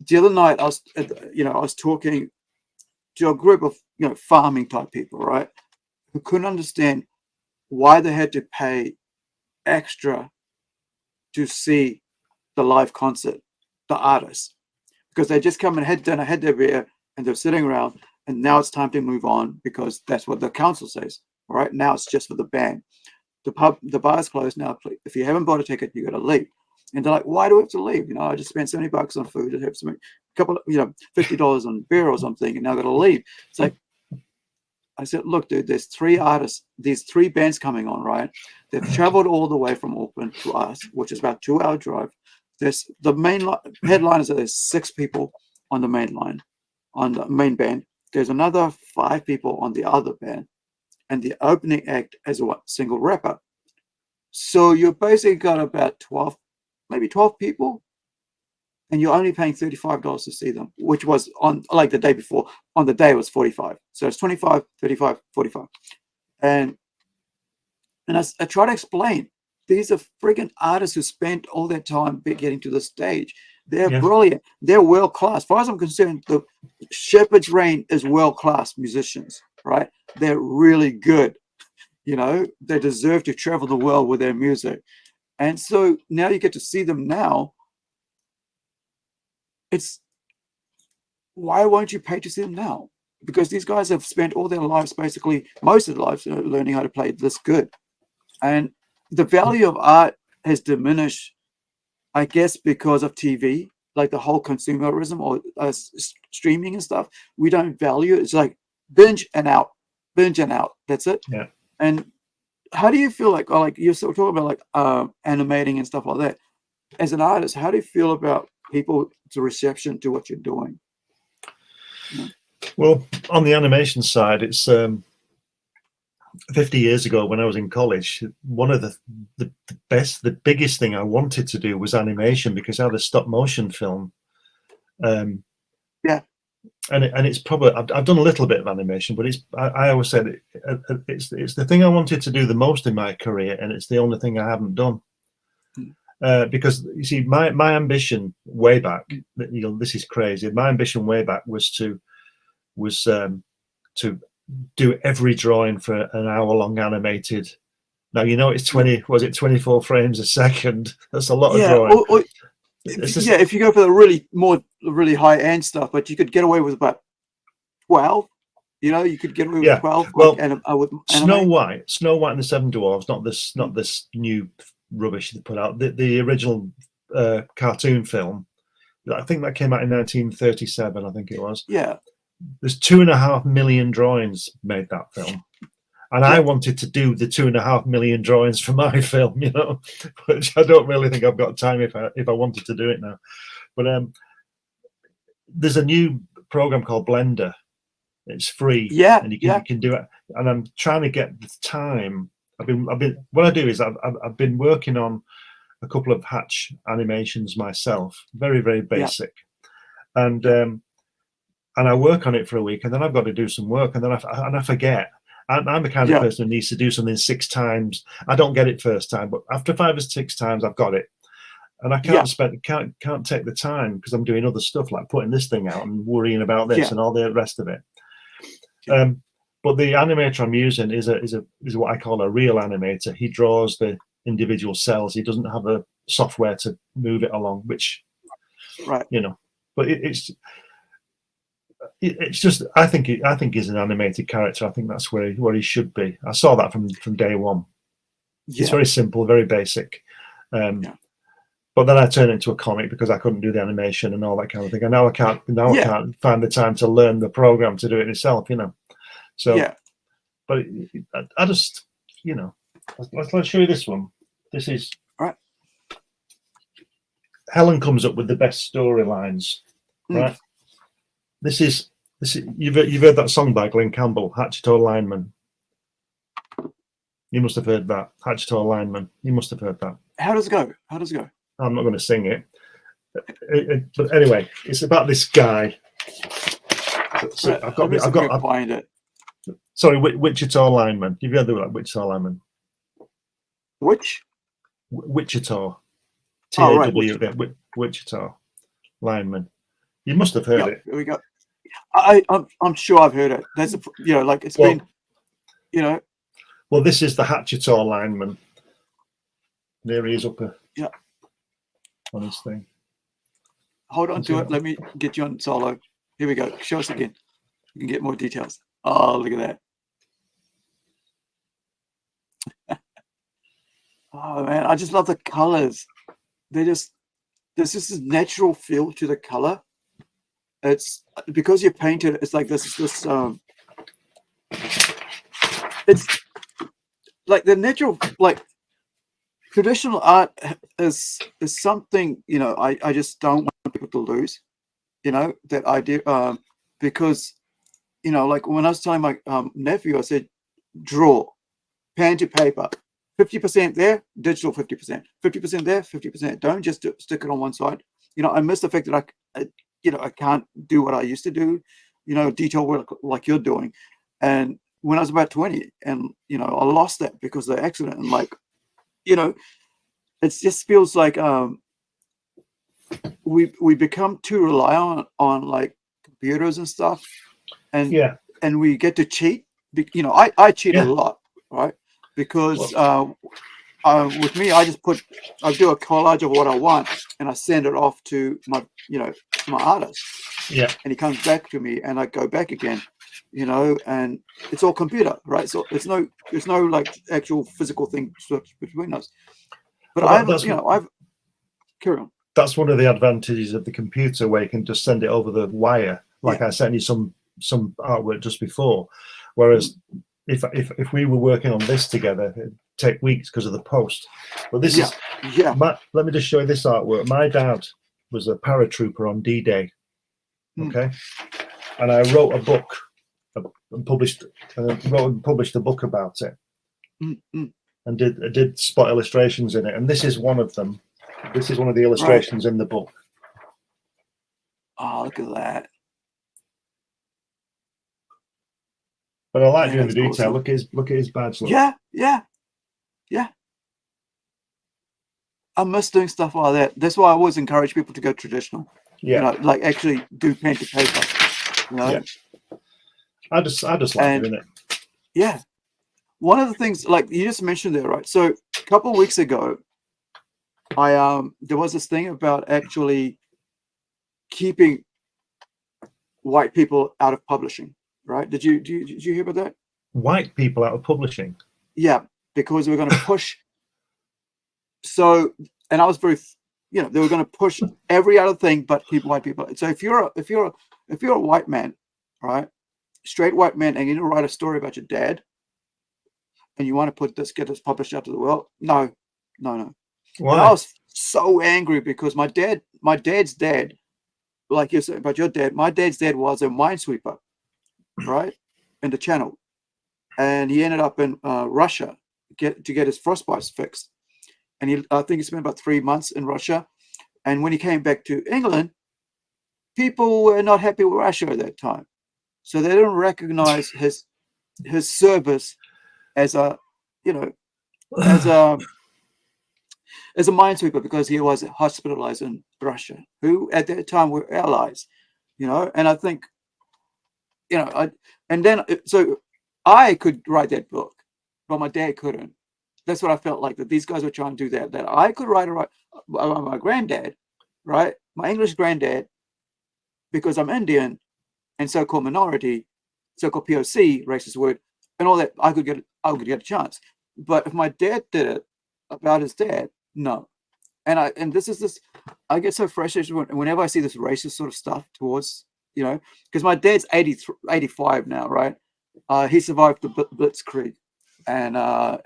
the other night, I was talking to a group of farming type people, right, who couldn't understand why they had to pay extra to see the live concert, the artists, because they just come and had dinner, had their beer, and they're sitting around. And now it's time to move on because that's what the council says. All right, now it's just for the band. The bar's closed now. If you haven't bought a ticket, you got to leave. And they're like, why do we have to leave? I just spent $70 on food. I have a couple of, $50 on beer or something, and now I got to leave. It's like, I said, look, dude, there's 3 artists, these 3 bands coming on, right? They've traveled all the way from Auckland to us, which is about a 2-hour drive. There's the main headliners. There's 6 people on the main line, on the main band. There's another 5 people on the other band, and the opening act as a single rapper. So you're basically got about 12, maybe 12 people, and you're only paying $35 to see them, which was on like the day before. On the day it was 45. So it's 25, 35, 45. And I try to explain, these are friggin' artists who spent all their time getting to the stage. They're brilliant. They're world class. As far as I'm concerned, the Shepherd's Reign is world class musicians, right? They're really good. They deserve to travel the world with their music. And so now you get to see them now. It's why won't you pay to see them now? Because these guys have spent all their lives, basically most of their lives, learning how to play this good. And the value of art has diminished, I guess, because of TV, like the whole consumerism or streaming and stuff. We don't value it. It's like binge and out. That's it. Yeah. And how do you feel like you're still talking about animating and stuff like that? As an artist, how do you feel about people's reception to what you're doing? Well, on the animation side, it's 50 years ago when I was in college, one of the biggest thing I wanted to do was animation, because I had a stop motion film. And it's probably, I've done a little bit of animation, but I always said it's the thing I wanted to do the most in my career, and it's the only thing I haven't done. Because you see, my ambition way back, this is crazy. My ambition way back was to do every drawing for an hour-long animated. Now it's 24 frames a second. That's a lot of drawing. If you go for the really high-end stuff, but you could get away with about 12. You could get away with 12. Well, with Snow White and the Seven Dwarfs, not this new rubbish they put out. The original cartoon film, I think that came out in 1937. I think it was. Yeah. There's 2.5 million drawings made that film, and I wanted to do the 2.5 million drawings for my film, which I don't really think I've got time if I wanted to do it now. But there's a new program called Blender. It's free, and you can do it. And I'm trying to get the time. I've been. What I do is I've been working on a couple of Hatch animations myself, very, very basic, and I work on it for a week, and then I've got to do some work, and then I forget. I'm the kind of person who needs to do something 6 times. I don't get it first time, but after 5 or 6 times, I've got it, and I can't take the time because I'm doing other stuff like putting this thing out and worrying about this and all the rest of it. But the animator I'm using is what I call a real animator. He draws the individual cells. He doesn't have a software to move it along, which, but it's just I think he's an animated character. I think that's where he should be. I saw that from day one. It's very simple, very basic. But then I turned it into a comic because I couldn't do the animation and all that kind of thing. And now I can't find the time to learn the program to do it myself. So but I just let's show you this one. This is right. Helen comes up with the best storylines, right? This is you've heard that song by Glenn Campbell, Hatchetall Lineman. You must have heard that, Hatchetall Lineman. You must have heard that. How does it go? I'm not going to sing it. But anyway, it's about this guy. So I've got to find it. Sorry, Wichita Lineman. You've heard of that, Wichita Lineman? Which? Wichita. Oh, right, TAW, Wichita lineman. You must have heard it. Here we go. I'm sure I've heard it. There's a, you know, like it's Well, been, you know. Well, this is the Hatchetaw lineman. There he is up on his thing. Hold on to it. Let me get you on solo. Here we go. Show us again. You can get more details. Oh, look at that. Oh man, I just love the colors. There's just this natural feel to the color. It's because you painted. It's like this. It's like the natural, like traditional art is something, you know, I just don't want people to lose, you know, that idea, because, you know, like when I was telling my nephew, I said, draw, pen to paper, 50% there, digital 50%, 50% there, 50%. Don't just stick it on one side. You know, I miss the fact that you know, I can't do what I used to do, you know, detail work like you're doing. And when I was about 20, and, you know, I lost that because of the accident. And like, you know, it just feels like we become too reliant on like computers and stuff. And and we get to cheat. You know, I cheat a lot, right? Because with me, I do a collage of what I want, and I send it off to my, you know, to my artist. Yeah. And he comes back to me, and I go back again, you know, and it's all computer, right? So there's no like actual physical thing between us. But I've carry on. That's one of the advantages of the computer, where you can just send it over the wire. Like I sent you some artwork just before, whereas if we were working on this together, it'd take weeks because of the post. But this is let me just show you this artwork. My dad was a paratrooper on D-Day, okay, and I wrote a book and published a book about it, and did spot illustrations in it, and this is one of them. This is one of the illustrations in the book. Oh, look at that. But I like doing the detail. Awesome. Look at his badge. Look. Yeah. I miss doing stuff like that. That's why I always encourage people to go traditional. Yeah. You know, like actually do pen to paper. You know? Yeah. I just like doing it. Yeah. One of the things, like you just mentioned there, right? So a couple of weeks ago, there was this thing about actually keeping white people out of publishing, right? Did you hear about that? White people out of publishing? Yeah, because we were going to push. So, and I was very, you know, they were going to push every other thing but white people. So if you're a white man, right, straight white man, and you need to write a story about your dad, and you want to get this published out to the world, no. Why? And I was so angry because my dad's dad, like you said about your dad, my dad's dad was a minesweeper, right, in the Channel, and he ended up in Russia to get his frostbite fixed, and I think he spent about 3 months in Russia, and when he came back to England, people were not happy with Russia at that time, so they didn't recognize his service as a, you know, as a minesweeper, because he was hospitalized in Russia, who at that time were allies, you know. And I think, you know, so I could write that book, but my dad couldn't. That's what I felt like, that these guys were trying to do that I could write my granddad, right, my English granddad, because I'm Indian and so-called minority, so-called POC, racist word, and all that, I could get a chance. But if my dad did it about his dad, no. And I get so frustrated whenever I see this racist sort of stuff towards, you know, because my dad's 85 now, right? He survived the Blitzkrieg and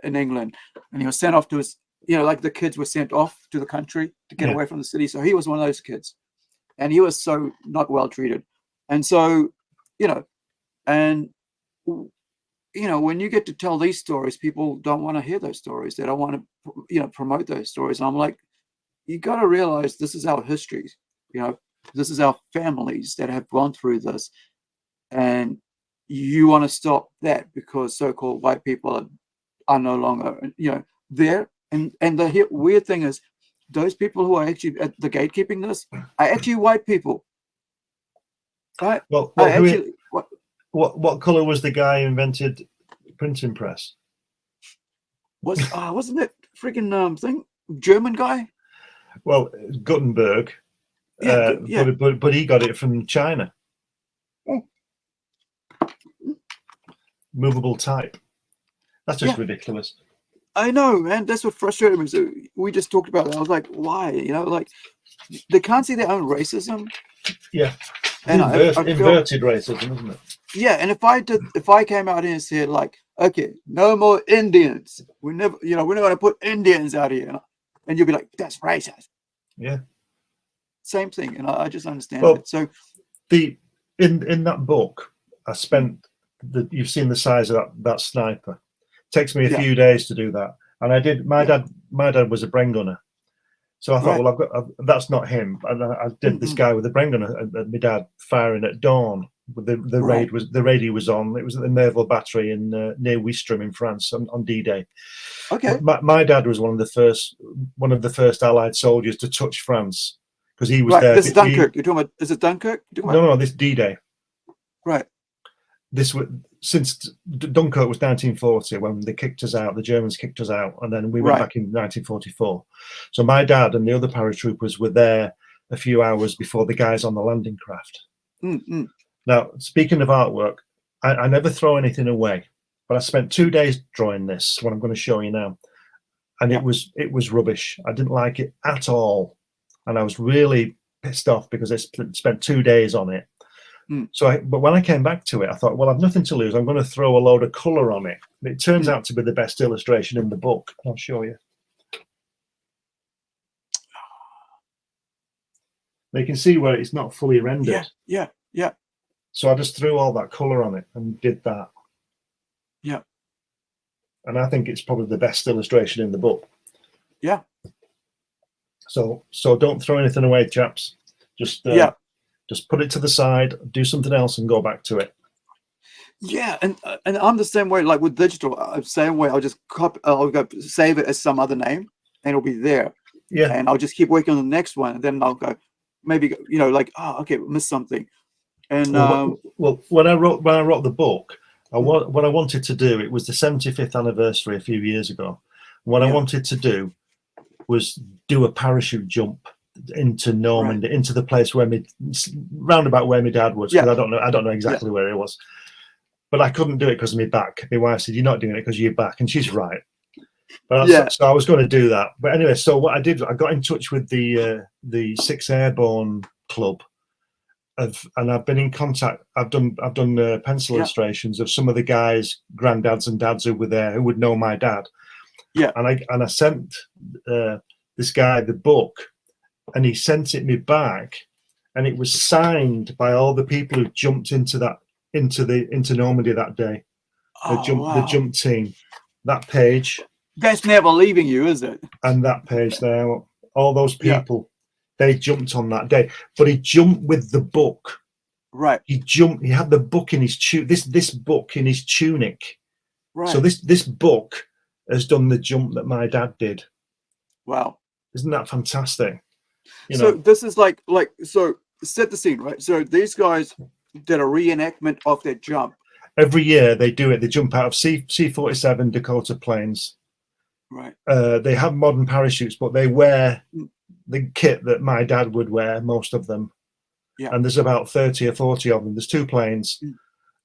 in England, and he was sent off to his, you know, like the kids were sent off to the country to get away from the city. So he was one of those kids, and he was so not well treated. And so, you know, and you know, when you get to tell these stories, people don't want to hear those stories. They don't want to, you know, promote those stories. And I'm like, you got to realize this is our history. You know, this is our families that have gone through this. And you want to stop that because so-called white people are no longer, you know, there. And the weird thing is, those people who are actually at the gatekeeping this are actually white people. Right? Well, I actually, what color was the guy who invented printing press? wasn't it freaking thing? German guy? Well, Gutenberg. Yeah, yeah. But he got it from China. Oh. Movable type. That's just Yeah. ridiculous. I know, man. That's what frustrated me. So we just talked about that. I was like, why? You know, like they can't see their own racism. Yeah. And I feel, inverted racism, isn't it? yeah. And if I came out here and said like, okay, no more Indians. We're not going to put Indians out here. And you'll be like, that's racist. Yeah. Same thing. And I just understand Well, it. So in that book, I spent you've seen the size of that sniper. It takes me a few days to do that. And I did, my dad was a Bren gunner. So I thought, well, that's not him. And I did this guy with a Bren gunner, and my dad firing at dawn. The raid he was on. It was at the Merville Battery in near Ouistreham in France on D-Day. Okay. My dad was one of the first Allied soldiers to touch France because he was there. This is Dunkirk. You're talking about? Is it Dunkirk? No, this D-Day. Right. This was since Dunkirk was 1940 when they kicked us out. The Germans kicked us out, and then we went back in 1944. So my dad and the other paratroopers were there a few hours before the guys on the landing craft. Now, speaking of artwork, I never throw anything away, but I spent 2 days drawing this, what I'm going to show you now, and it was rubbish. I didn't like it at all, and I was really pissed off because I spent 2 days on it. But when I came back to it, I thought, well, I've nothing to lose. I'm going to throw a load of colour on it. It turns out to be the best illustration in the book. I'll show you. You can see where it's not fully rendered. Yeah. So I just threw all that colour on it and did that. Yeah. And I think it's probably the best illustration in the book. Yeah. So don't throw anything away, chaps. Just put it to the side, do something else, and go back to it. Yeah, and I'm the same way. Like with digital, same way. I'll just I'll go save it as some other name, and it'll be there. Yeah. And I'll just keep working on the next one, and then I'll go, maybe like, oh, okay, missed something. And well, when I wrote the book, what I wanted to do, it was the 75th anniversary a few years ago. What I wanted to do was do a parachute jump into Normandy, into the place where roundabout where my dad was, because I don't know exactly where it was, but I couldn't do it because of my back. My wife said, "You're not doing it because of your back," and she's right. But so I was going to do that. But anyway, so what I did, I got in touch with the 6th Airborne Club, and I've been in contact. I've done pencil illustrations of some of the guys, granddads and dads who were there, who would know my dad. Yeah, and I sent this guy the book. And he sent it me back, and it was signed by all the people who jumped into Normandy that day. The jump team. That page. That's never leaving you, is it? And that page there, all those people, they jumped on that day. But he jumped with the book. Right. He had the book in his this book in his tunic. Right. So this book has done the jump that my dad did. Wow. Isn't that fantastic? So this is like so set the scene, right? So these guys did a reenactment of their jump. Every year they do it. They jump out of C-47 Dakota planes. Right. They have modern parachutes, but they wear the kit that my dad would wear, most of them. Yeah. And there's about 30 or 40 of them. There's 2 planes,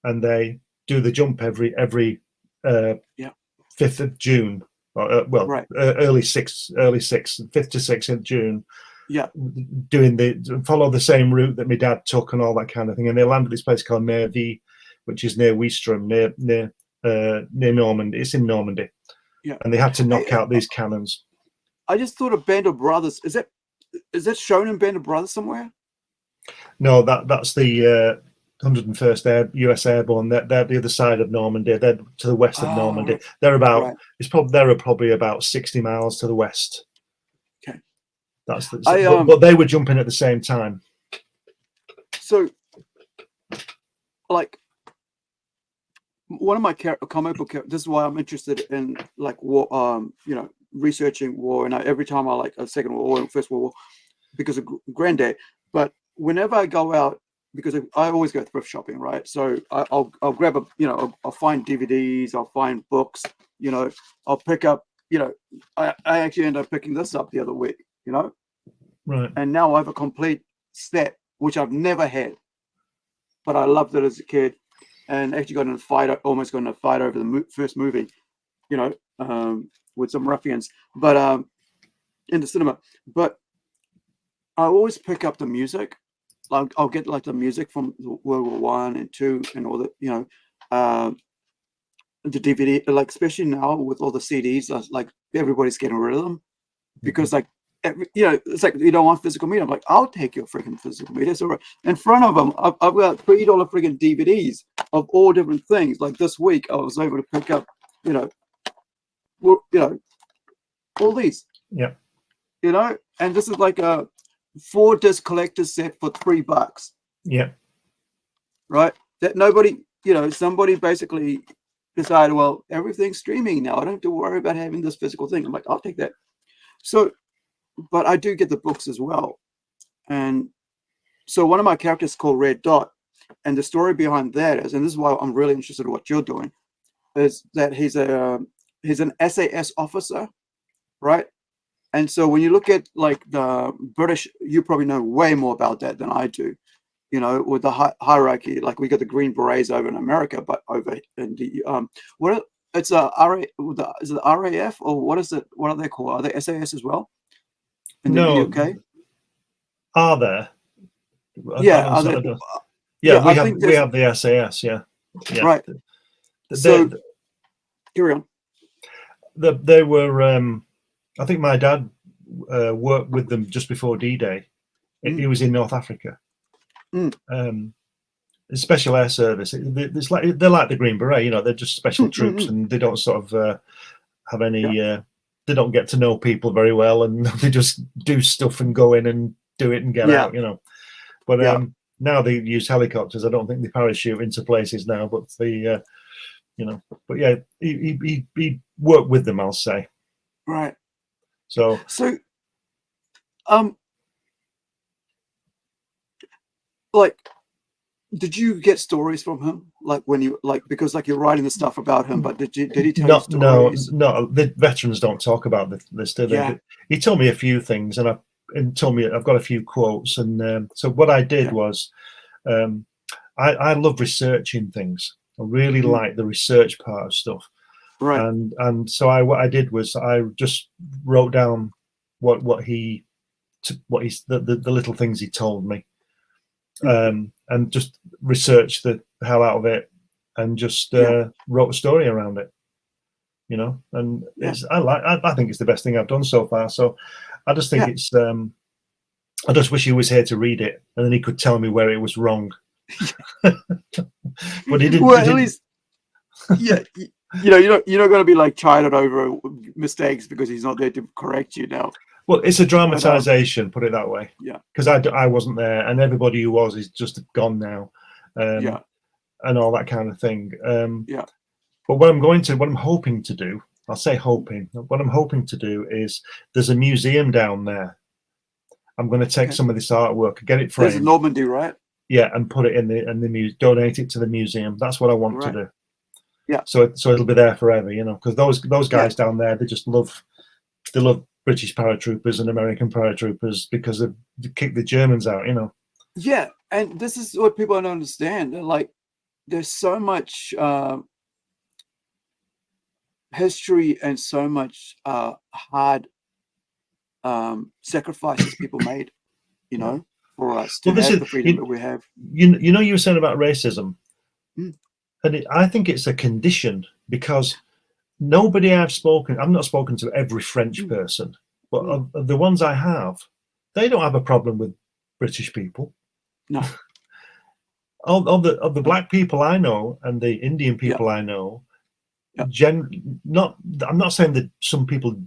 and they do the jump every 5th of June. Early 6th, 5th to 6th of June. Yeah, follow the same route that my dad took and all that kind of thing. And they land at this place called Merville, which is near Ouistreham, near Normandy. It's in Normandy. Yeah, and they had to knock out these cannons. I just thought of Band of Brothers. Is that shown in Band of Brothers somewhere? No, that's the 101st US Airborne. They're the other side of Normandy. They're to the west of Normandy. They're about they're probably about 60 miles to the west. Okay, but they were jumping at the same time. So, like, one of my comic book. This is why I'm interested in like what researching war, and every time I like a Second World War and First World War because of Granddad. But whenever I go out, because I always go thrift shopping, right? So I'll grab a, you know, I'll find DVDs, I'll find books, you know, I'll pick up, you know, I actually ended up picking this up the other week, you know, Right. and now I have a complete set, which I've never had, but I loved it as a kid, and actually got in a fight, almost got in a fight over the first movie, you know, with some ruffians, but in the cinema. But I always pick up the music. Like I'll get like the music from World War I and II and all the, you know, the DVD, like especially now with all the CDs, like everybody's getting rid of them because like, you know, it's like you don't want physical media. I'm like, I'll take your freaking physical media. So in front of them, I've got $3 freaking DVDs of all different things. Like this week, I was able to pick up, you know, all these. Yeah. You know, and this is like a 4-disc collector's set for $3. Yeah. Right. That nobody, you know, somebody basically decided, well, everything's streaming now. I don't have to worry about having this physical thing. I'm like, I'll take that. So, but I do get the books as well. And so one of my characters is called Red Dot. And the story behind that is, and this is why I'm really interested in what you're doing, is that he's an SAS officer, right? And so when you look at like the British, you probably know way more about that than I do, you know, with the hierarchy. Like we got the Green Berets over in America, but over in the is it RAF or what is it? What are they called? Are they SAS as well in the UK? Are there? Yeah, yeah, we have the SAS. Yeah, yeah. Right. So carry on. They were. I think my dad worked with them just before D-Day. He was in North Africa. Special Air Service. It's like they're like the Green Beret, you know. They're just special troops, and they don't sort of have any. They don't get to know people very well, and they just do stuff and go in and do it and get out, you know. But now they use helicopters. I don't think they parachute into places now, but you know. But yeah, he worked with them, I'll say. Right. So like, did you get stories from him? Like when you because like you're writing the stuff about him, but did he tell you stories? No. The veterans don't talk about this, do they? Yeah. He told me a few things, and told me I've got a few quotes, and so what I did was, I love researching things. I really like the research part of stuff. Right. And so what I did was I just wrote down what the little things he told me, and just researched the hell out of it, and just wrote a story around it, you know. And I think it's the best thing I've done so far. So I just think it's I just wish he was here to read it, and then he could tell me where it was wrong. But he didn't. Well, at least, yeah. You know, you're not going to be like chided over mistakes because he's not there to correct you now. Well, it's a dramatization, put it that way. Yeah. Because I wasn't there, and everybody who was is just gone now. And all that kind of thing. But what I'm hoping to do, I'll say hoping. What I'm hoping to do is there's a museum down there. I'm going to take some of this artwork and get it framed. There's Normandy, right? Yeah, and put it in the museum, donate it to the museum. That's what I want to do. Yeah. So it'll be there forever, you know, because those guys down there, they love British paratroopers and American paratroopers because they kick the Germans out, you know. Yeah, and this is what people don't understand. They're like, there's so much history and so much hard sacrifices people made, you know, for us to have the freedom that we have. You know, you were saying about racism. And I think it's a condition because nobody I've not spoken to every French person, but of the ones I have, they don't have a problem with British people. No. Of the black people I know and the Indian people I know, I'm not saying that some people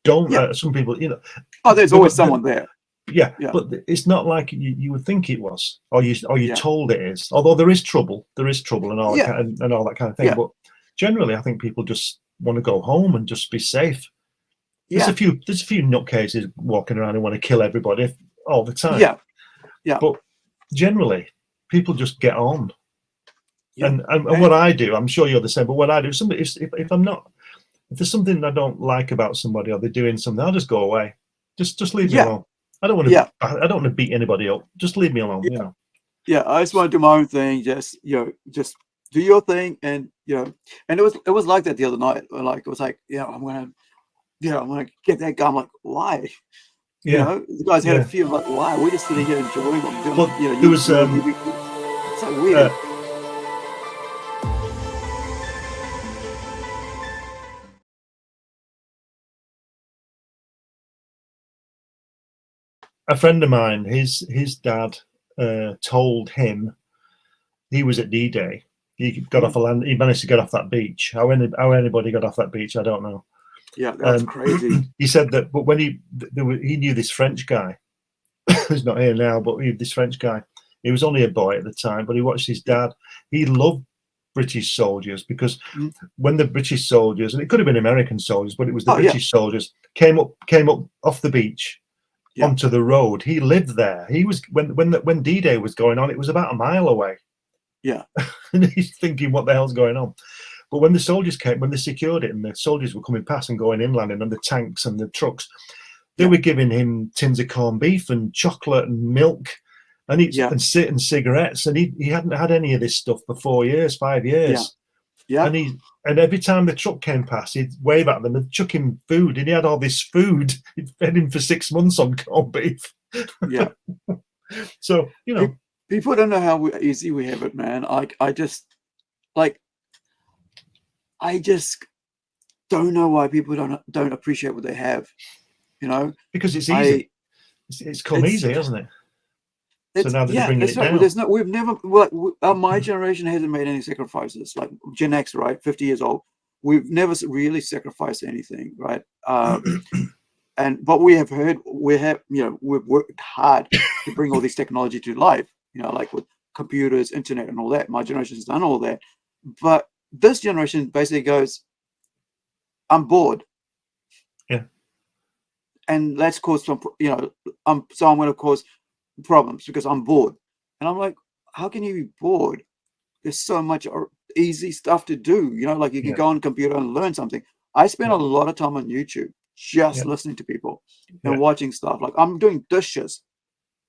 don't, some people, you know. Oh, there's always someone there. Yeah, but it's not like you would think it was, or you're told it is. Although there is trouble and all that kind of thing. But generally, I think people just want to go home and just be safe. There's Yeah. a few nutcases walking around who want to kill everybody all the time. Yeah. Yeah. But generally, people just get on. Yeah. And what I do, I'm sure you're the same. But what I do, if I'm not, if there's something I don't like about somebody or they're doing something, I'll just go away. Just leave me Yeah. alone. I don't want to. Yeah. I don't want to beat anybody up. Just leave me alone. Yeah. You know. Yeah. I just want to do my own thing. Just just do your thing, and and it was like that the other night. Like it was like, I'm gonna get that guy. I'm like, why? Yeah. The guys had Yeah. a few. I'm like, why? We're just sitting here enjoying them. Doing, Well, there was it's so weird. a friend of mine. His dad told him he was at D-Day. He got off a land. He managed to get off that beach. How anybody got off that beach, I don't know. Yeah, that's crazy. He said that, but when he knew this French guy, who's not here now, but this French guy, he was only a boy at the time, but he watched his dad. He loved British soldiers because when the British soldiers, and it could have been American soldiers, but it was the British soldiers came up off the beach onto the road. He lived there. He was when D-Day was going on, it was about a mile away. Yeah. And he's thinking, what the hell's going on? But when the soldiers came, when they secured it and the soldiers were coming past and going inland and the tanks and the trucks, they were giving him tins of corned beef and chocolate and milk and cigarettes. And he hadn't had any of this stuff for 4 years, 5 years. Yeah. And every time the truck came past, he'd wave at them and chuck him food. And he had all this food. He'd fed him for 6 months on corned beef. Yeah. So, people don't know how easy we have it, man. I just don't know why people don't appreciate what they have, because it's easy. It's come easy, hasn't it? So now they're bringing it down. We've never, my generation hasn't made any sacrifices. Like Gen X, right? 50 years old. We've never really sacrificed anything, right? But we've worked hard to bring all this technology to life, like with computers, internet, and all that. My generation has done all that. But this generation basically goes, I'm bored. Yeah. And let's cause some, so I'm going to cause problems because I'm bored. And I'm like, how can you be bored? There's so much easy stuff to do, like you can go on a computer and learn something. I spend a lot of time on YouTube just listening to people and watching stuff. Like I'm doing dishes.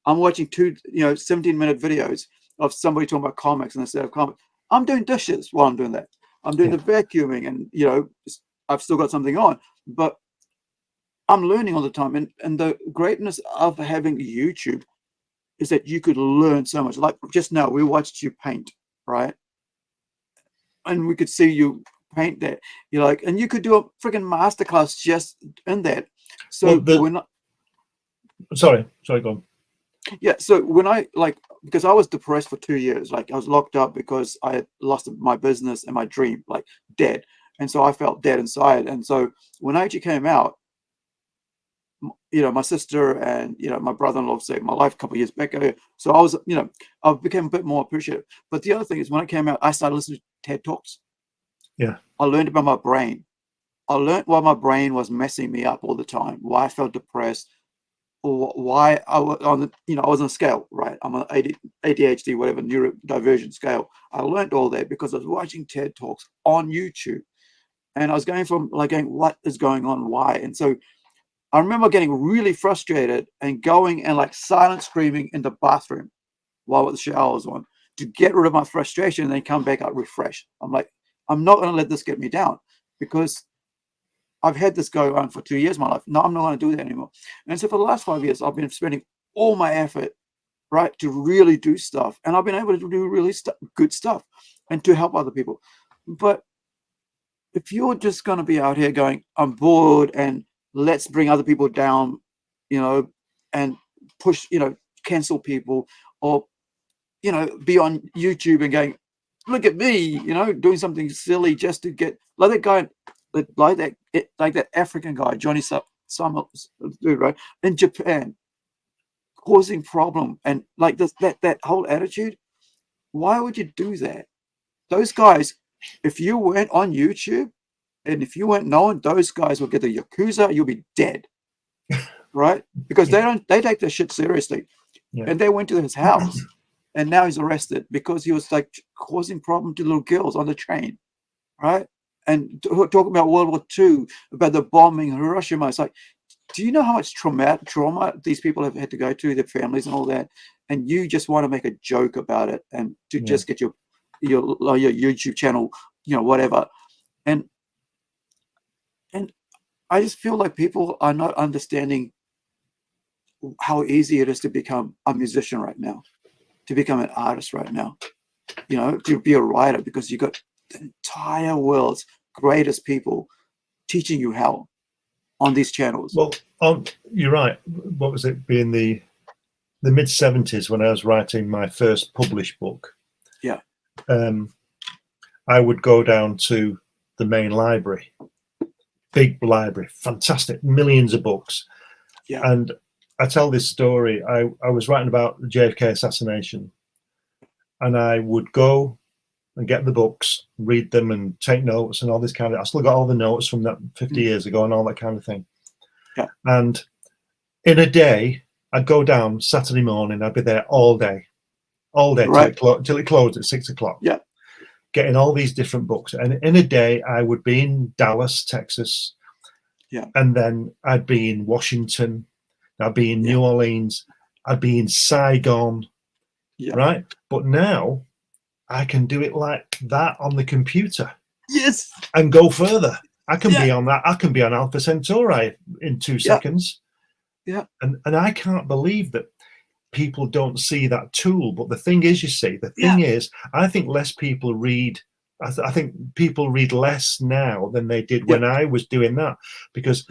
I'm watching 17-minute videos of somebody talking about comics instead of comics. I'm doing dishes while I'm doing that. I'm doing the vacuuming and, I've still got something on, but I'm learning all the time. And the greatness of having YouTube is that you could learn so much. Like just now, we watched you paint, right? And we could see you paint that. You're like, and you could do a freaking masterclass just in that. So Sorry, go on. Yeah, so when because I was depressed for 2 years, like I was locked up because I had lost my business and my dream, like dead. And so I felt dead inside. And so when I actually came out, my sister and, my brother-in-law saved my life a couple of years back. So I was, I became a bit more appreciative. But the other thing is when I came out, I started listening to TED Talks. Yeah. I learned about my brain. I learned why my brain was messing me up all the time, why I felt depressed, or why I was on I was on a scale, right? I'm on ADHD, whatever, neurodivergent scale. I learned all that because I was watching TED Talks on YouTube. And I was going from going, what is going on? Why? And so I remember getting really frustrated and going and silent screaming in the bathroom while the shower was on to get rid of my frustration and then come back out refreshed. I'm like, I'm not going to let this get me down because I've had this go on for 2 years of my life. No, I'm not going to do that anymore. And so for the last 5 years, I've been spending all my effort, right, to really do stuff. And I've been able to do really good stuff and to help other people. But if you're just going to be out here going, I'm bored and let's bring other people down, and push, cancel people or, be on YouTube and going, look at me, doing something silly just to get like that guy, like that African guy, Johnny Summers, dude, right, in Japan, causing problem and like this, that whole attitude. Why would you do that? Those guys, if you weren't on YouTube, And if you weren't known, those guys will get the Yakuza, you'll be dead. Right? Because they take their shit seriously. Yeah. And they went to his house, and now he's arrested because he was like causing problem to little girls on the train. Right? And talking about World War II, about the bombing in Hiroshima. It's like, do you know how much trauma these people have had to go through, their families and all that? And you just want to make a joke about it and to just get your YouTube channel, whatever. And I just feel like people are not understanding how easy it is to become a musician right now, to become an artist right now, to be a writer, because you got the entire world's greatest people teaching you how on these channels. Well, you're right. What was it? Being the mid-70s when I was writing my first published book. Yeah. I would go down to the main library, big library, fantastic, millions of books. Yeah. And I tell this story. I was writing about the JFK assassination, and I would go and get the books, read them, and take notes and all this kind of. I still got all the notes from that 50 years ago and all that kind of thing. Yeah. And in a day, I'd go down Saturday morning. I'd be there all day Right. till it closed at 6 o'clock. Yeah. Getting all these different books, and in a day, I would be in Dallas, Texas. Yeah. And then I'd be in Washington. I'd be in New Orleans. I'd be in Saigon. Yeah. Right. But now I can do it like that on the computer. Yes. And go further. I can be on that. I can be on Alpha Centauri in 2 seconds. Yeah. And I can't believe that people don't see that tool. But the thing is, I think less people read. I think people read less now than they did when I was doing that, because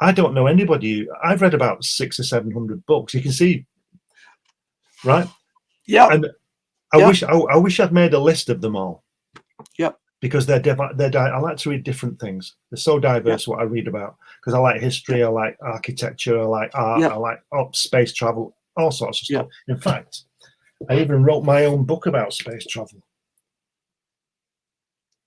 I don't know anybody. I've read about 600 or 700 books. You can see, right? Yeah. And I wish I'd made a list of them all. Yeah. Because I like to read different things. They're so diverse what I read about, because I like history, I like architecture, I like art, I like space travel, all sorts of stuff. In fact, I even wrote my own book about space travel.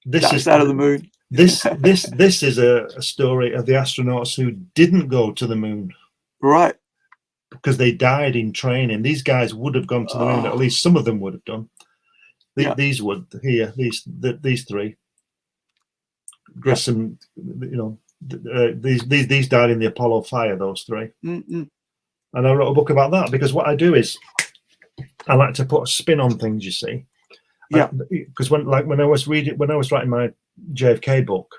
This is out of the moon. This is a story of the astronauts who didn't go to the moon. Right. Because they died in training. These guys would have gone to the moon. At least some of them would have done. These would here. These three. Grissom, these died in the Apollo fire. Those three. Mm-mm. And I wrote a book about that, because what I do is I like to put a spin on things. You see. Yeah. Because when I was writing my JFK book,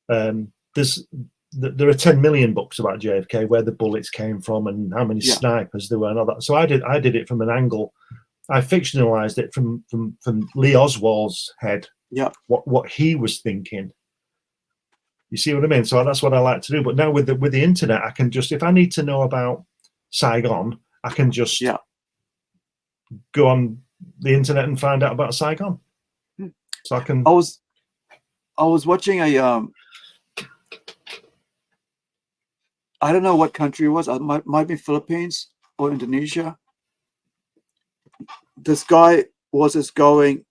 there are 10 million books about JFK, where the bullets came from and how many snipers there were and all that. So I did it from an angle. I fictionalized it from Lee Oswald's head. Yeah. What he was thinking. You see what I mean? So that's what I like to do. But now with the internet, I can just, if I need to know about Saigon, I can just go on the internet and find out about Saigon. So I can. I was watching a I don't know what country it was. It might be Philippines or Indonesia. This guy was just going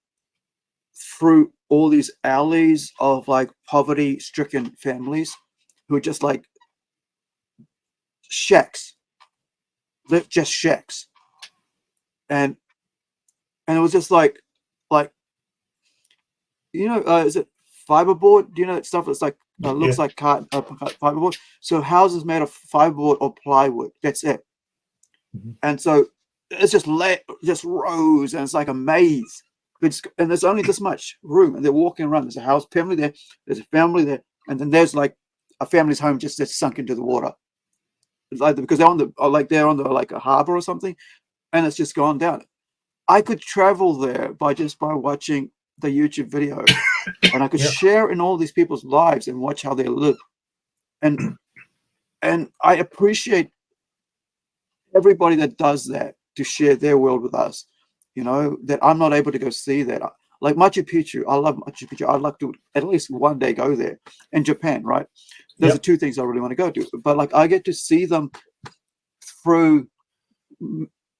through all these alleys of like poverty-stricken families who are just like shacks. They're just shacks. And it was just like is it fiberboard? Do you know that stuff that's like looks like fiberboard? So houses made of fiberboard or plywood. That's it. Mm-hmm. And so it's just rows, and it's like a maze. And there's only this much room, and they're walking around. There's a house, family there. There's a family there, and then there's like a family's home just that's sunk into the water. It's like because they're on the a harbor or something, and it's just gone down. I could travel there by watching the YouTube video, and I could share in all these people's lives and watch how they live. And I appreciate everybody that does that to share their world with us. That I'm not able to go see that. Like Machu Picchu, I love Machu Picchu. I'd like to at least one day go there. In Japan, right? Those are two things I really want to go to. But like I get to see them through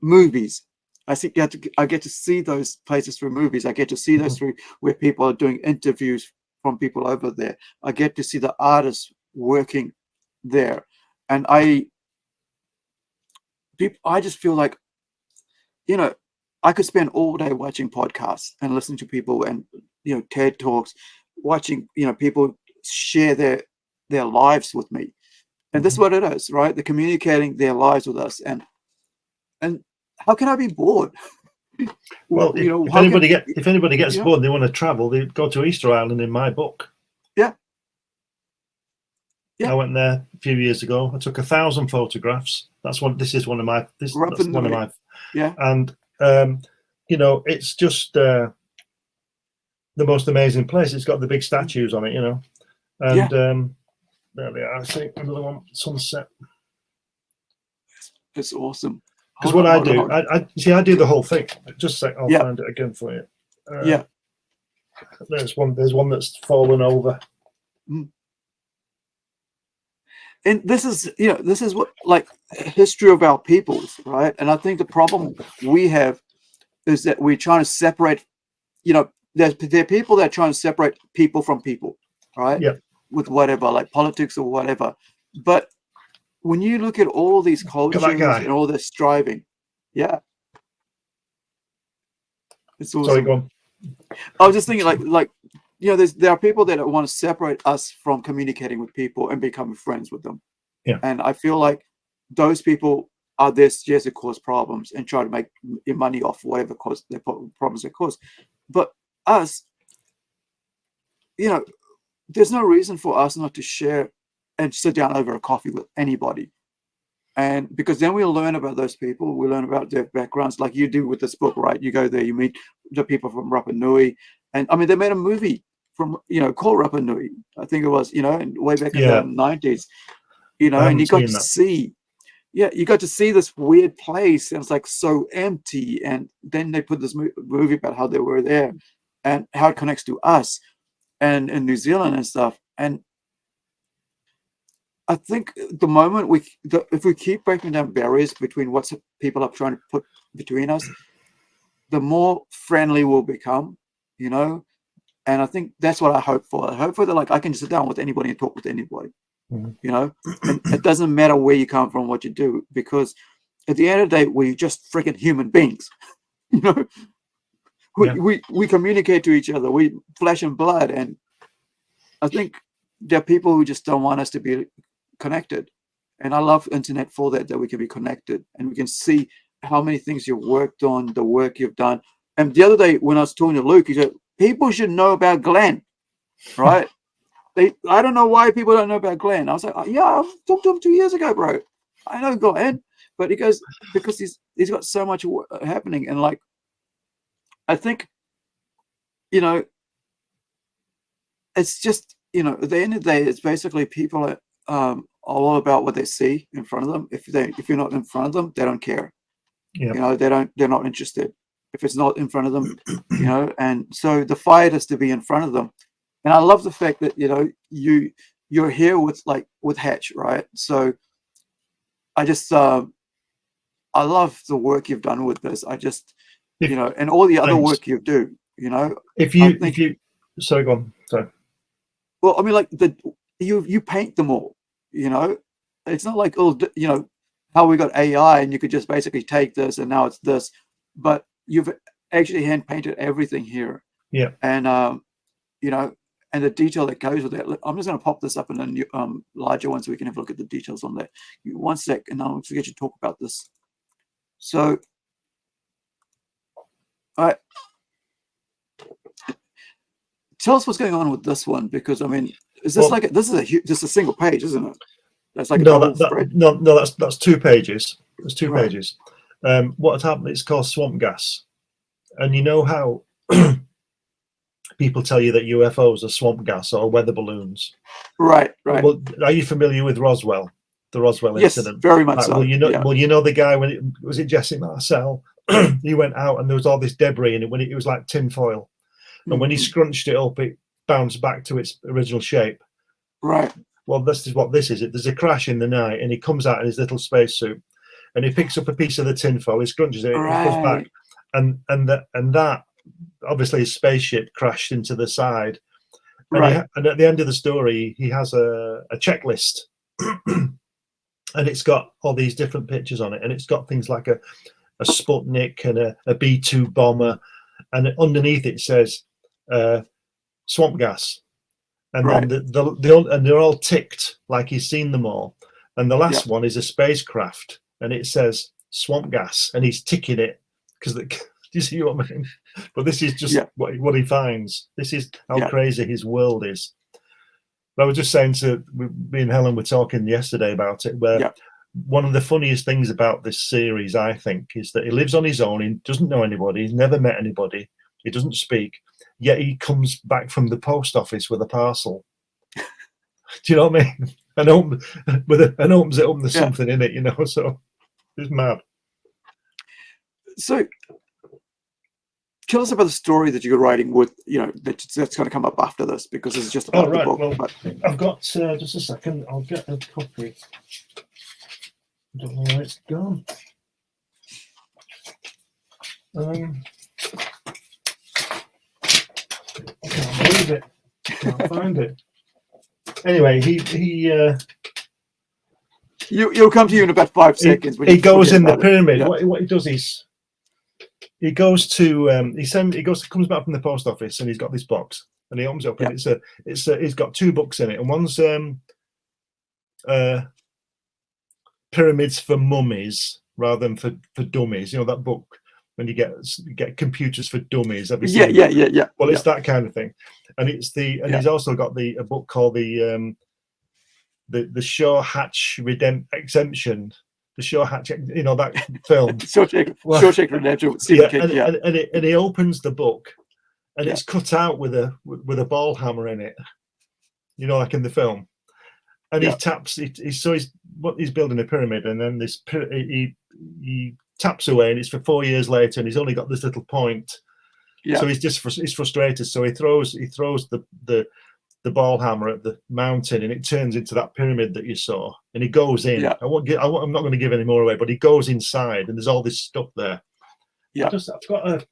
movies. I get to see those places through movies. I get to see those through where people are doing interviews from people over there. I get to see the artists working there, and I just feel like, you know, I could spend all day watching podcasts and listening to people and, you know, TED Talks, watching, you know, people share their lives with me. And this is what it is, right? They're communicating their lives with us. And how can I be bored? Well, you know, if anybody gets yeah. bored and they want to travel, they go to Easter Island in my book. Yeah. Yeah. I went there a few years ago. I took 1,000 photographs. That's one of my. Yeah. And you know, it's just the most amazing place. It's got the big statues on it, you know, and there they are. I think another one, sunset. It's awesome. Because what I do, I do the whole thing. Just a sec, I'll find it again for you. Yeah. There's one that's fallen over. And this is, you know, this is what, like, history of our peoples, right? And I think the problem we have is that we're trying to separate, you know, there are people that are trying to separate people from people, right? Yeah. With whatever, like politics or whatever. But when you look at all these cultures and all this striving, it's awesome. Sorry, go on. I was just thinking, like, you know, there are people that want to separate us from communicating with people and becoming friends with them. Yeah. And I feel like those people are there just to cause problems and try to make your money off whatever problems they cause. But us, you know, there's no reason for us not to share and sit down over a coffee with anybody. And because then we'll learn about those people, we'll learn about their backgrounds, like you do with this book, right? You go there, you meet the people from Rapa Nui. And I mean, they made a movie from, you know, called Rapa Nui. I think it was, you know, way back in the 90s, you know, and you got to see, you got to see this weird place, and it's like so empty. And then they put this movie about how they were there and how it connects to us and in New Zealand and stuff. And I think the moment if we keep breaking down barriers between what people are trying to put between us, the more friendly we'll become, you know. And I think that's what I hope for. I hope for that, like, I can just sit down with anybody and talk with anybody, you know. And it doesn't matter where you come from, what you do, because at the end of the day, we're just freaking human beings, you know. We communicate to each other. We flesh and blood, and I think there are people who just don't want us to be connected. And I love internet for that we can be connected and we can see how many things you've worked on, the work you've done. And the other day when I was talking to Luke, he said, people should know about Glenn, right? I don't know why people don't know about Glenn. I was like, yeah, I've talked to him 2 years ago, bro. I know Glenn. But he goes, because he's got so much happening. And like, I think, you know, it's just, you know, at the end of the day, it's basically people are all about what they see in front of them. If you're not in front of them, they don't care. You know, they're not interested if it's not in front of them, you know. And so the fight is to be in front of them. And I love the fact that, you know, you're here with Hatch, right? So I just I love the work you've done with this. I just, you know, and all the other work you do, you know. If you sorry, go on. Sorry. Well, I mean, like, you paint them all, you know. It's not like, oh, you know, how we got AI and you could just basically take this and now it's this, but you've actually hand painted everything here. Yeah. And you know, and the detail that goes with it. I'm just going to pop this up in a new, larger one so we can have a look at the details on that. One sec, and I'll get you to talk about this. So, all right. Tell us what's going on with this one, because I mean, is this just a single page, isn't it? That's like that's 2 pages. There's 2 pages. What had happened? It's called swamp gas, and you know how people tell you that UFOs are swamp gas or weather balloons. Right, right. Well, are you familiar with Roswell? The Roswell incident? Yes, very much so. Well, you know the guy was it Jesse Marcel? He went out and there was all this debris in it when it was like tin foil, and when he scrunched it up, it bounced back to its original shape. Right. Well, this is what this is. There's a crash in the night, and he comes out in his little spacesuit, and he picks up a piece of the tinfoil, he scrunches it, right. He goes back, and that obviously his spaceship crashed into the side, and at the end of the story, he has a checklist, and it's got all these different pictures on it, and it's got things like a Sputnik and a B-2 bomber, and underneath it says swamp gas, and then and they're all ticked like he's seen them all, and the last one is a spacecraft, and it says swamp gas, and he's ticking it because do you see what I mean? But this is just what he finds. This is how crazy his world is. But I was just saying to me and Helen were talking yesterday about it, where one of the funniest things about this series, I think, is that he lives on his own. He doesn't know anybody. He's never met anybody. He doesn't speak. Yet he comes back from the post office with a parcel. Do you know what I mean? And opens it up and there's something in it, you know. So it's mad. So tell us about the story that you're writing with, you know, that's going to come up after this, because it's just about the book. Well, I've got just a second. I'll get a copy. I don't know where it's gone. I can't believe it. Can't find it. Anyway, You'll come to you in about 5 seconds. He goes in the pyramid. What he does is he goes to comes back from the post office, and he's got this box, and he opens it up, and he's got 2 books in it, and one's Pyramids for Mummies rather than for dummies. You know that book when you get computers for dummies. Yeah. Well, it's that kind of thing, and he's also got a book called the Shaw Hatch Exemption. The Shaw Hatch, you know that film. Shawshank Redemption with Stephen King. And he opens the book, and it's cut out with a ball hammer in it. You know, like in the film. And he taps. He's building a pyramid, and then he taps away, and it's for 4 years later, and he's only got this little point. Yeah. So he's frustrated. So he throws the ball hammer at the mountain, and it turns into that pyramid that you saw. And he goes in. I'm not going to give any more away, but he goes inside, and there's all this stuff there. Yeah. I've got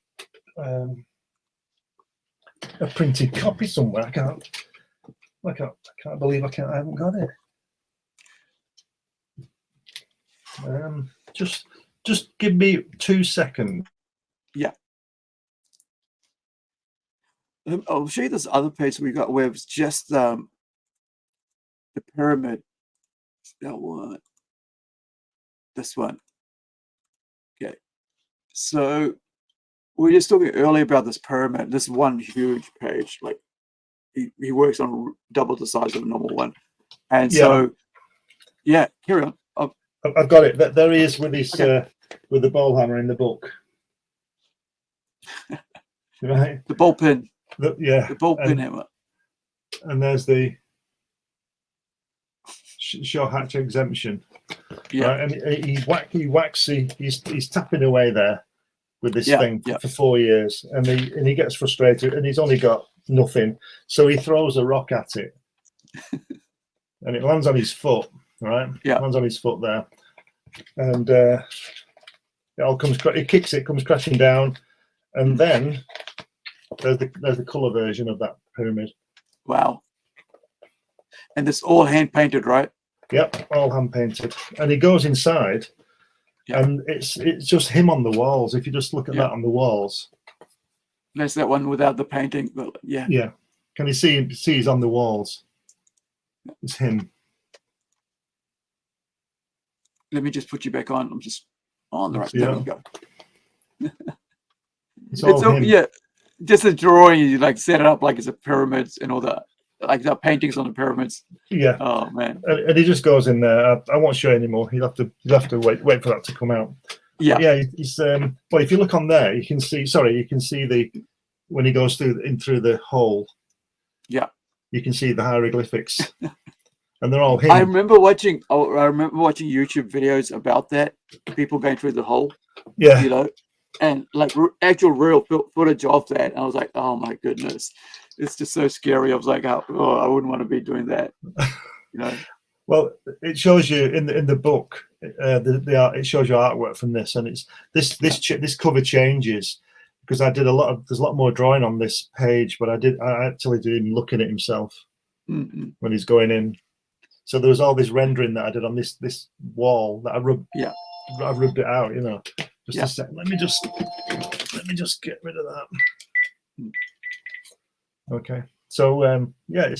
a printed copy somewhere. I can't believe I haven't got it. Just give me 2 seconds. Yeah. I'll show you this other page we got where it's just the pyramid. That one. This one. Okay. So we were just talking earlier about this pyramid. This one huge page, like he works on double the size of a normal one, and so carry on. I've got it. There he is with his with the ball hammer in the book. Right. The ball pin. The ball pin hammer. And there's the Shaw Hatch Exemption. Yeah. Right? And he's tapping away there with this thing for 4 years, and he gets frustrated, and he's only got nothing, so he throws a rock at it, and it lands on his foot. Right? Yeah. Lands on his foot there, and it all comes. He kicks it, comes crashing down, and then there's the color version of that pyramid. Wow. And it's all hand painted, right? Yep, all hand painted. And he goes inside, and it's just him on the walls. If you just look at that on the walls, there's that one without the painting. But yeah. Can you see he's on the walls? It's him. Let me just put you back on. I'm just on the right. There we go. It's all him. Just a drawing. You like set it up like it's a pyramids and all that, like the paintings on the pyramids. Yeah. Oh man. And he just goes in there. I won't show you anymore. You'll have to wait for that to come out. Yeah. But yeah. He's well, if you look on there, you can see. Sorry, you can see when he goes through the hole. Yeah. You can see the hieroglyphics. And they're all him. I remember watching YouTube videos about that, people going through the hole. Yeah. You know, and like actual real footage of that. And I was like, oh my goodness, it's just so scary. I was like, I wouldn't want to be doing that. You know. Well, it shows you in the book. The art, it shows you artwork from this, and it's this cover changes. because I did there's a lot more drawing on this page, but I actually did him looking at himself when he's going in. So there was all this rendering that I did on this wall that I rubbed it out, you know. Just a sec. Let me just get rid of that. Okay. So yeah,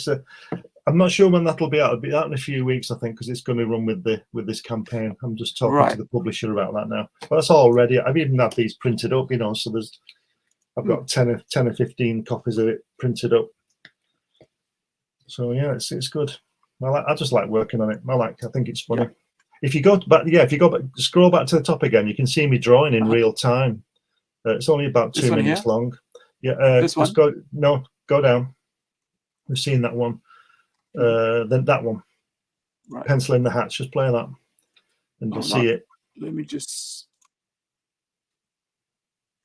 I'm not sure when that'll be out. It'll be out in a few weeks, I think, because it's going to run with this campaign. I'm just talking to the publisher about that now. But that's all ready. I've even had these printed up, you know. So I've got 10 or 15 copies of it printed up. So yeah, it's good. I just like working on it. I think it's funny. If you go back, scroll back to the top again, you can see me drawing in real time. It's only about 2 minutes long. Yeah, this one? Go down. We've seen that one. Then that one. Right. Pencil in the hatch. Just play that, and you'll see it. Let me just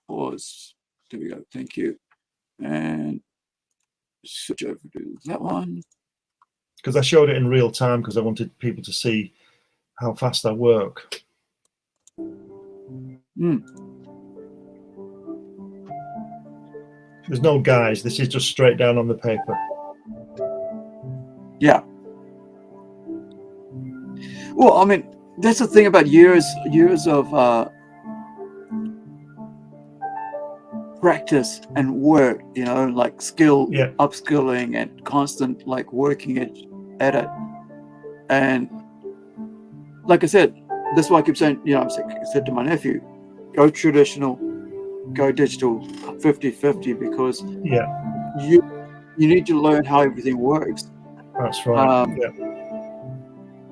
pause. There we go. Thank you. And switch over to that one. Because I showed it in real time because I wanted people to see how fast I work. There's no guys. This is just straight down on the paper. Yeah. Well, I mean, that's the thing about years of practice and work, you know, like upskilling and constant like working at it. And like I said, that's why I keep saying, you know, I said to my nephew, go traditional, go digital, 50-50, because you need to learn how everything works. That's right.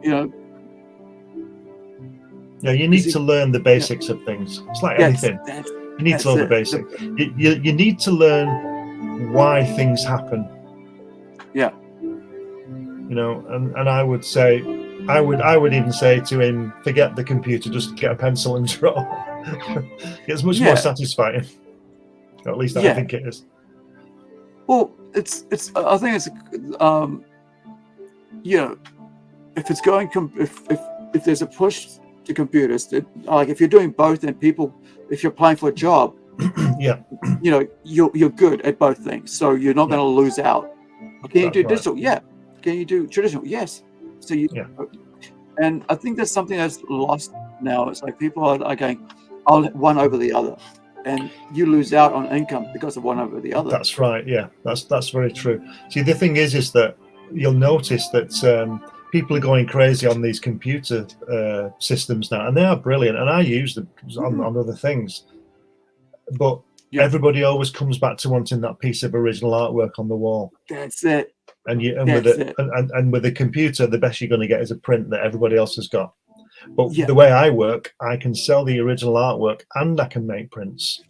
You know. Yeah, you need to learn the basics of things. It's like anything. You need to learn the basics. You need to learn why things happen. Yeah. You know, and I would say, I would even say to him, forget the computer, just get a pencil and draw. It's much more satisfying. Or at least I think it is. Well, I think it's you know, if it's going if there's a push to computers, like if you're doing both, and if you're applying for a job, you know, you're good at both things, so you're not going to lose out. Can you do digital? Yeah. Can you do traditional? Yes. So and I think that's something that's lost now. It's like people are going, I'll one over the other, and you lose out on income because of one over the other. That's right. Yeah, that's very true. See, the thing is that you'll notice that people are going crazy on these computer systems now, and they are brilliant, and I use them on other things. But everybody always comes back to wanting that piece of original artwork on the wall. That's it. And with the computer, the best you're going to get is a print that everybody else has got. But the way I work, I can sell the original artwork and I can make prints.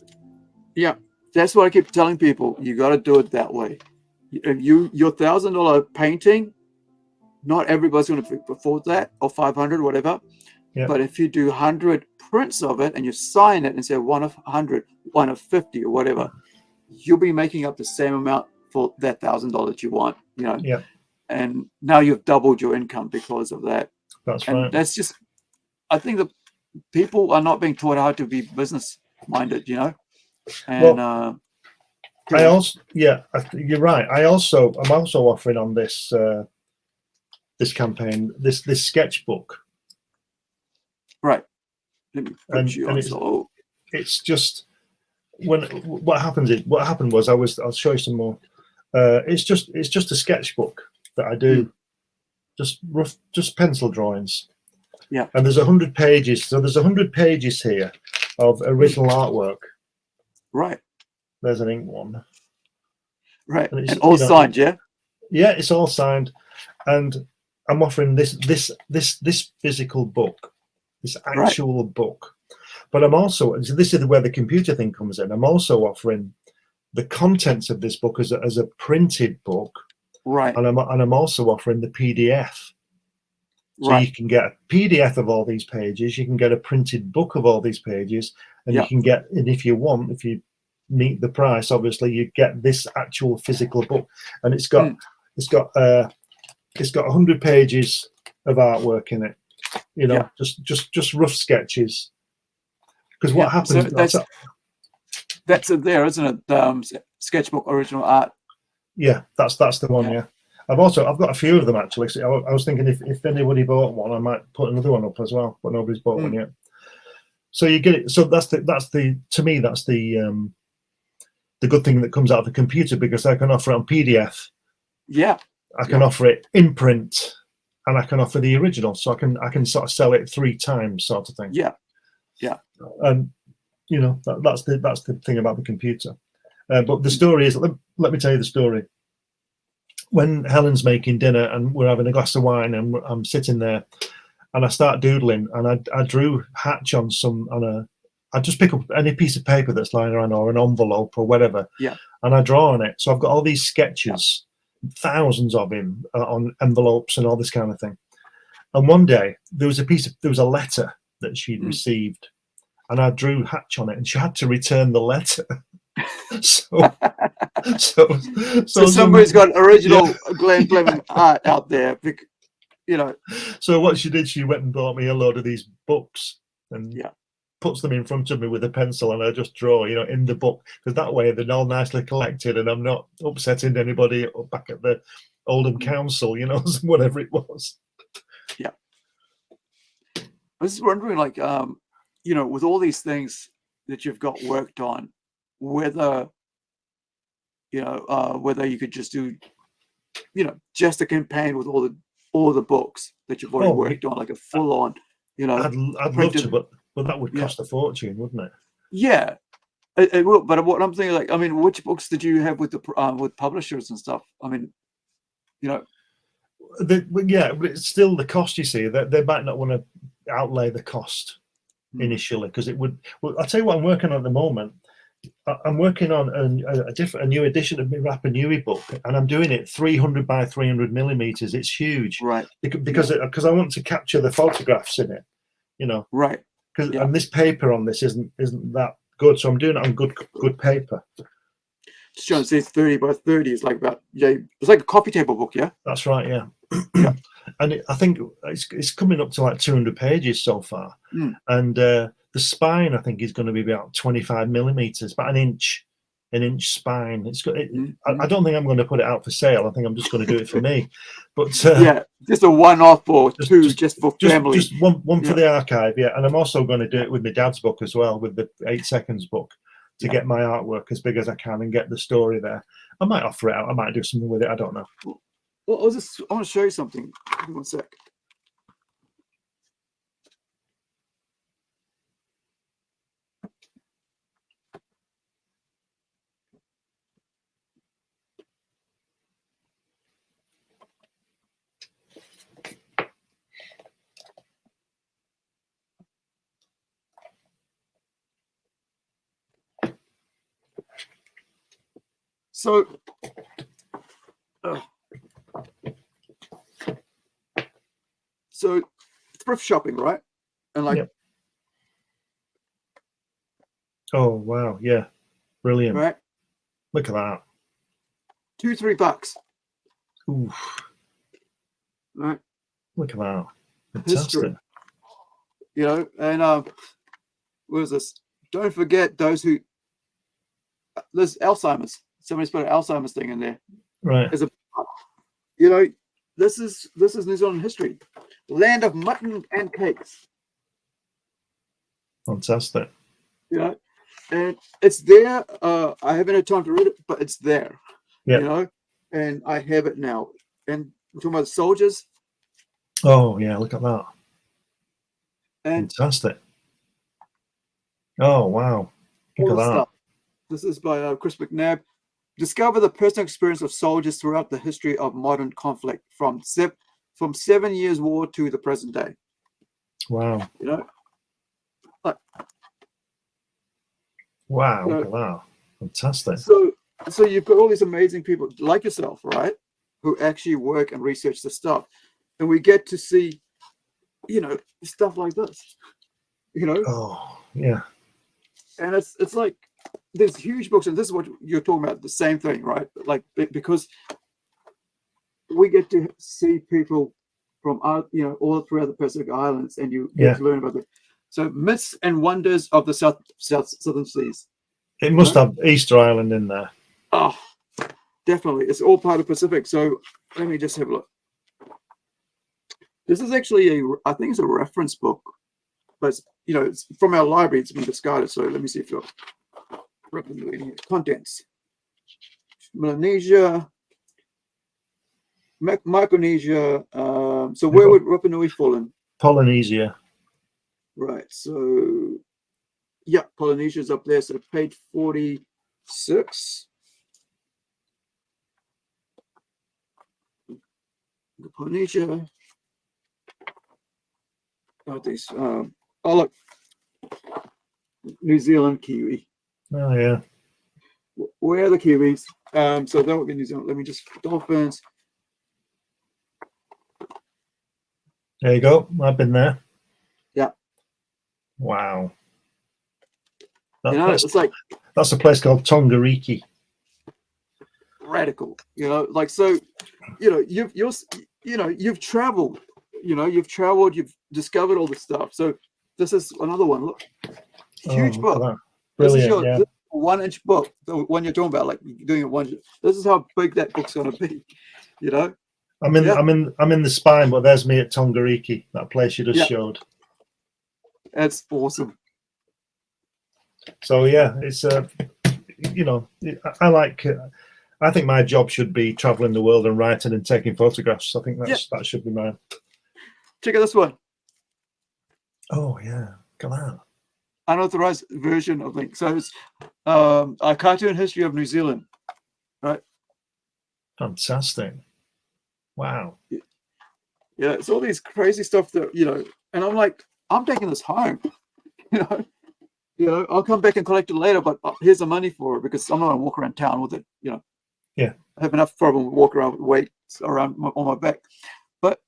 Yeah, that's what I keep telling people. You got to do it that way. If your $1,000 painting, not everybody's going to afford that, or 500, whatever. Yeah. But if you do 100 prints of it and you sign it and say one of 100, one of 50, or whatever, you'll be making up the same amount for that $1,000 you want, you know. Yeah. And now you've doubled your income because of that. That's right. That's just, I think that people are not being taught how to be business minded, you know. And you're right. I'm also offering on this this campaign this sketchbook. Right. Let me put you on. It's just what happened was I'll show you some more. It's just a sketchbook that I do, just pencil drawings. Yeah. And there's 100 pages. So there's 100 pages here of original artwork. Right. There's an ink one. Right. And all signed, yeah? Yeah, it's all signed. And I'm offering this physical book, this actual book. But I'm also, this is where the computer thing comes in. I'm also offering the contents of this book as a printed book. Right. And I'm also offering the PDF. So you can get a PDF of all these pages, you can get a printed book of all these pages, and you can get, and if you meet the price, obviously you get this actual physical book, and it's got 100 pages of artwork in it, you know, just rough sketches. Because what happens? That's it there, isn't it? Sketchbook original art. Yeah, that's the one. Yeah. Yeah, I've got a few of them actually. So I was thinking if anybody bought one, I might put another one up as well, but nobody's bought one yet. So you get it. So that's the to me that's the good thing that comes out of the computer, because I can offer it on PDF. Yeah. I can offer it in print, and I can offer the original. So I can sort of sell it 3 times, sort of thing. Yeah. Yeah. And you know that's the thing about the computer. But the story is, let me tell you the story. When Helen's making dinner and we're having a glass of wine and I'm sitting there and I start doodling, and I drew Hatch on I just pick up any piece of paper that's lying around or an envelope or whatever, and I draw on it. So I've got all these sketches, thousands of him on envelopes and all this kind of thing. And one day there was a letter that she'd received, and I drew Hatch on it, and she had to return the letter. so somebody's got original Glenn Fleming art out there, you know. So what she did, she went and bought me a load of these books and puts them in front of me with a pencil, and I just draw, you know, in the book, because that way they're all nicely collected and I'm not upsetting anybody back at the Oldham Council, you know, whatever it was. Yeah. I was wondering, like, you know, with all these things that you've got worked on, whether, you know, whether you could just do, you know, just a campaign with all the books that you've already worked on, like a full on, you know. I'd love to, but that would cost a fortune, wouldn't it? Yeah, it will. But what I'm thinking, like, I mean, which books did you have with the with publishers and stuff? I mean, you know. But it's still the cost. You see, they might not want to outlay the cost initially, because it would. Well, I'll tell you what I'm working on at the moment. I'm working on a new edition of my Rapa Nui book, and I'm doing it 300 by 300 millimeters. It's huge, right? Because I want to capture the photographs in it, you know, right? And this paper on this isn't that good, so I'm doing it on good paper. Just trying to say 30 by 30 is like about, it's like a coffee table book, yeah. That's right, yeah. And I think it's coming up to like 200 pages so far, and the spine, I think, is going to be about 25 millimeters, about an inch spine. I don't think I'm going to put it out for sale. I think I'm just going to do it for me. But just a one-off or two, just for family. Just one for the archive, And I'm also going to do it with my dad's book as well, with the 8 seconds book, to get my artwork as big as I can and get the story there. I might offer it out. I might do something with it. I don't know. Well, I want to show you something. Give me 1 sec. So, thrift shopping, right? And like, oh wow, yeah, brilliant, right? Look at that. $2-3. Ooh, right? Look at that. Fantastic. History. You know, and what is this? Don't forget those who. There's Alzheimer's. Somebody's put an Alzheimer's thing in there. Right. You know, this is New Zealand history, land of mutton and cakes. Fantastic. You know, and it's there. I haven't had time to read it, but it's there. Yeah. You know, and I have it now. And we're talking about the soldiers. Oh yeah, look at that. And fantastic. Oh wow. Look at that. Stuff. This is by Chris McNabb. Discover the personal experience of soldiers throughout the history of modern conflict, from 7 years war to the present day. Wow. You know, like, wow, look at that. Fantastic. So you've got all these amazing people like yourself, right, who actually work and research the stuff, and we get to see, you know, stuff like this. You know. Oh yeah. And it's like, there's huge books, and this is what you're talking about, the same thing, right? Like, because we get to see people from you know, all throughout the Pacific Islands, and you get to learn about it. So myths and wonders of the southern seas. It must have Easter Island in there. Oh, definitely. It's all part of Pacific. So let me just have a look. This is actually I think it's a reference book, but it's from our library. It's been discarded. So let me see if you're contents. Melanesia, Micronesia. So where would Rapa Nui fall in? Polynesia. Right. So yeah, Polynesia's up there. So page 46. Polynesia. Oh, these. Oh, look. New Zealand Kiwi. Oh yeah. Where are the Kiwis? So that would be New Zealand. Let me just dolphins. There you go. I've been there. Yeah. Wow. It's like that's a place called Tongariki. Radical. Like so. You've traveled. You've discovered all this stuff. So this is another one. Look, huge book. Brilliant. This is your 1-inch book. The one you're talking about, like doing it 1 inch. This is how big that book's going to be. I'm in the spine, but there's me at Tongariki, that place you just showed. That's awesome. So yeah, it's I think my job should be traveling the world and writing and taking photographs. I think that should be mine. Check out this one. Oh yeah, come on. Unauthorized version of Link. So it's a cartoon history of New Zealand, right? Fantastic. Wow. Yeah, it's all these crazy stuff that and I'm like, I'm taking this home. I'll come back and collect it later, but here's the money for it because I'm not gonna walk around town with it. Yeah. I have enough problem with walk around with weights around on my back. But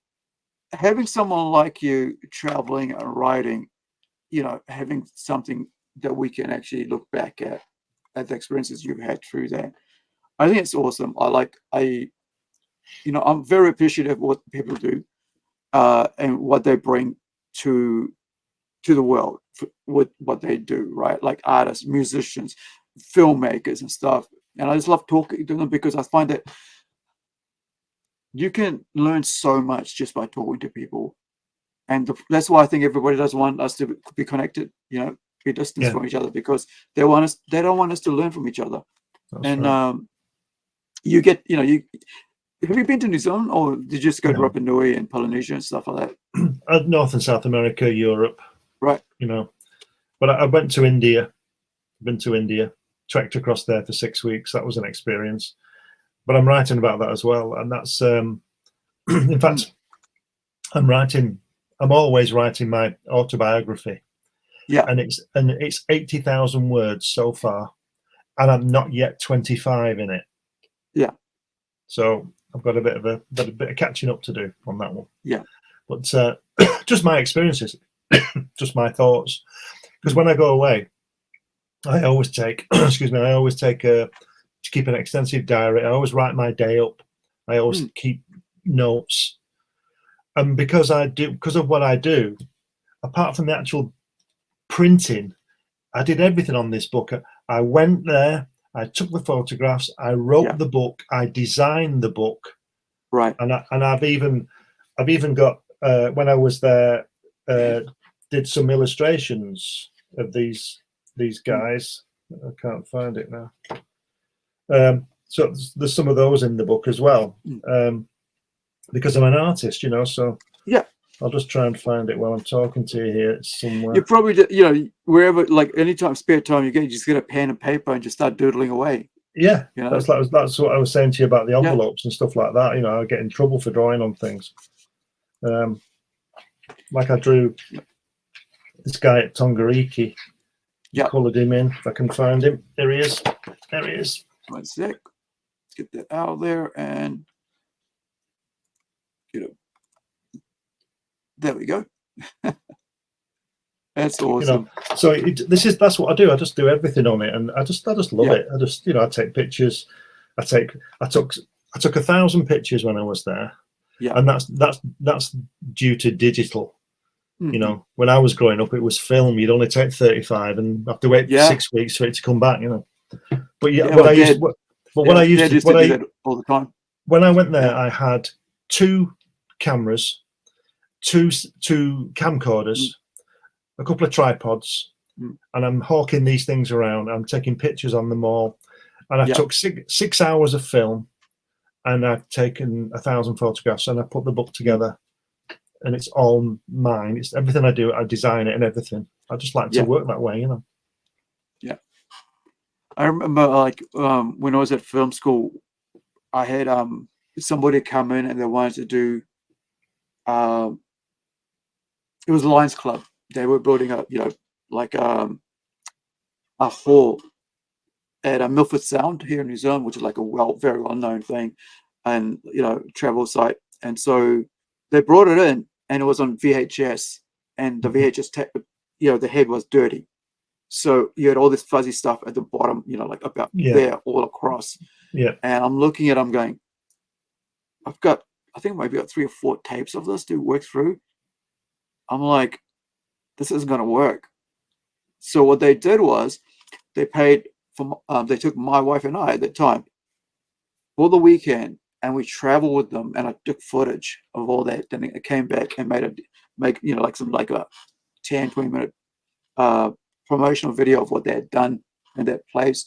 having someone like you traveling and writing, having something that we can actually look back at the experiences you've had through that, I think it's awesome. I'm very appreciative of what people do and what they bring to the world with what they do, right? Like artists, musicians, filmmakers and stuff. And I just love talking to them because I find that you can learn so much just by talking to people. And that's why I think everybody does want us to be connected, be distant from each other because they don't want us to learn from each other. That's right. You get, have you been to New Zealand or did you just go to Rapa Nui and Polynesia and stuff like that? North and South America, Europe. Right. But I went to India, trekked across there for 6 weeks. That was an experience. But I'm writing about that as well. And that's, in fact, I'm always writing my autobiography. Yeah. And it's 80,000 words so far. And I'm not yet 25 in it. Yeah. So I've got a bit of catching up to do on that one. Yeah. But just my experiences, just my thoughts. Because when I go away, I always take, to keep an extensive diary. I always write my day up. I always keep notes. And because of what I do, apart from the actual printing, I did everything on this book. I went there, I took the photographs, I wrote the book, I designed the book. Right. And I've even got when I was there, did some illustrations of these guys. I can't find it now. So there's some of those in the book as well. Because I'm an artist, so I'll just try and find it while I'm talking to you here. It's somewhere. You probably, wherever, like anytime spare time you get, you just get a pen and paper and just start doodling away. Yeah, that's what I was saying to you about the envelopes and stuff like that. I get in trouble for drawing on things. Like I drew this guy at Tongariki. Yeah, coloured him in. If I can find him, there he is. There he is. 1 sec. Let's get that out of there and there we go. That's awesome. So that's what I do. I just do everything on it, and I just love it. I just I take pictures. I took 1,000 pictures when I was there. Yeah, and that's due to digital. You know, when I was growing up, it was film. You'd only take 35 and have to wait 6 weeks for it to come back. You know, but what I used to do that all the time. When I went there, I had 2 cameras, two camcorders, a couple of tripods, and I'm hawking these things around. I'm taking pictures on them all, and I took 6 hours of film, and I've taken 1,000 photographs, and I put the book together, and it's all mine. It's everything I do. I design it and everything. I just like to work that way, you know. Yeah, I remember like when I was at film school, I had somebody come in and they wanted to do. It was Lions Club. They were building up, you know, like a hall at Milford Sound here in New Zealand, which is like a very well known thing, and you know, travel site. And so they brought it in, and it was on VHS, and the VHS tape, you know, the head was dirty, so you had all this fuzzy stuff at the bottom, you know, like about there all across. Yeah. And I'm looking at, I'm going, I think maybe got 3 or 4 tapes of this to work through. I'm like, this isn't going to work. So what they did was they paid for, they took my wife and I at that time for the weekend, and we traveled with them, and I took footage of all that. Then it came back and make you know, like some like a 10-20 minute promotional video of what they had done in that place.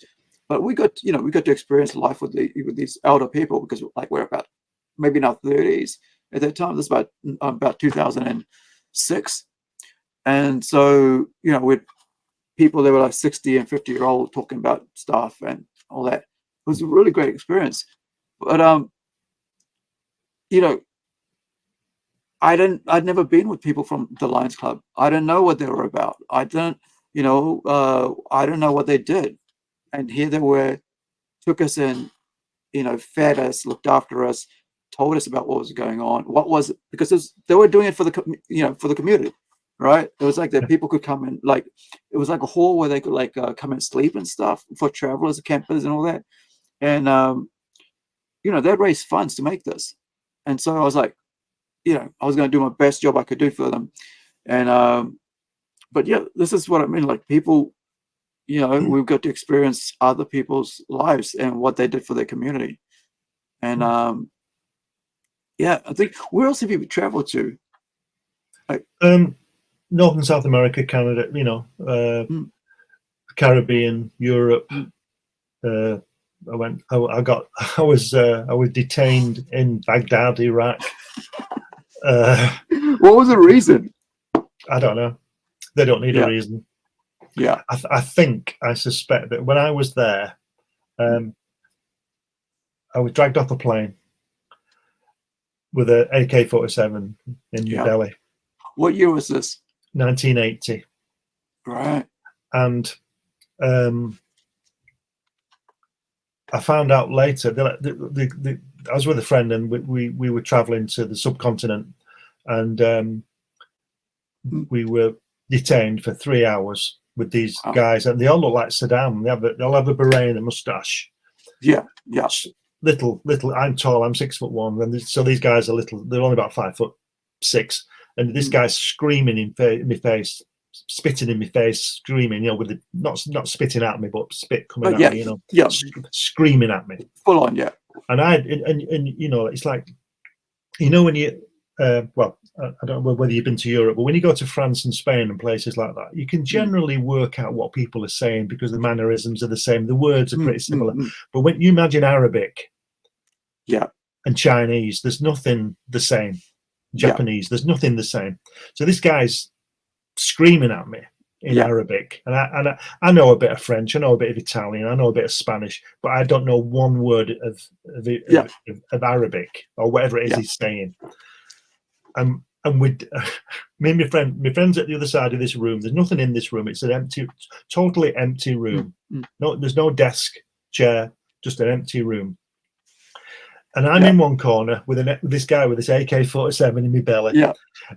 But we got to experience life with these elder people, because like we're about maybe in our 30s at that time. This is about 2006, and so you know, with people that were like 60 and 50-year-old talking about stuff and all that. It was a really great experience. But you know, I'd never been with people from the Lions Club. I didn't know what they were about. I didn't know what they did. And here they were, took us in, you know, fed us, looked after us, told us about what was going on. What was it? Because they were doing it for the community, right? It was like that people could come in, like it was like a hall where they could like come and sleep and stuff for travelers, campers, and all that. And you know, they'd raise funds to make this. And so I was like, you know, I was going to do my best job I could do for them. And but yeah, this is what I mean. Like people, you know, we've got to experience other people's lives and what they did for their community. And yeah, I think, where else have you traveled to? Like, North and South America, Canada, you know, Caribbean, Europe. I was detained in Baghdad, Iraq. What was the reason? I don't know. They don't need a reason. Yeah. I suspect that when I was there, I was dragged off a plane with an AK-47 in New Delhi. What year was this? 1980. Right. And I found out later that I was with a friend, and we were traveling to the subcontinent, and we were detained for 3 hours with these guys, and they all look like Saddam. They all have a beret and a mustache. Yeah, yeah. Little. I'm tall. I'm 6'1", and so these guys are little. They're only about 5'6", and this guy's screaming in my face, spitting in my face, screaming. You know, with not spitting at me, but spit coming at me. You know, screaming at me. Full on, yeah. And you know, it's like, you know, when you well, I don't know whether you've been to Europe, but when you go to France and Spain and places like that, you can generally work out what people are saying because the mannerisms are the same. The words are pretty similar. But when you imagine Arabic, and Chinese, there's nothing the same. Japanese, there's nothing the same. So this guy's screaming at me in Arabic, and I know a bit of French, I know a bit of Italian, I know a bit of Spanish, but I don't know one word of Arabic or whatever it is he's saying. And with me and my friend's at the other side of this room. There's nothing in this room. It's an empty, totally empty room. No, there's no desk, chair, just an empty room. And I'm in one corner with this guy with this AK-47 in my belly,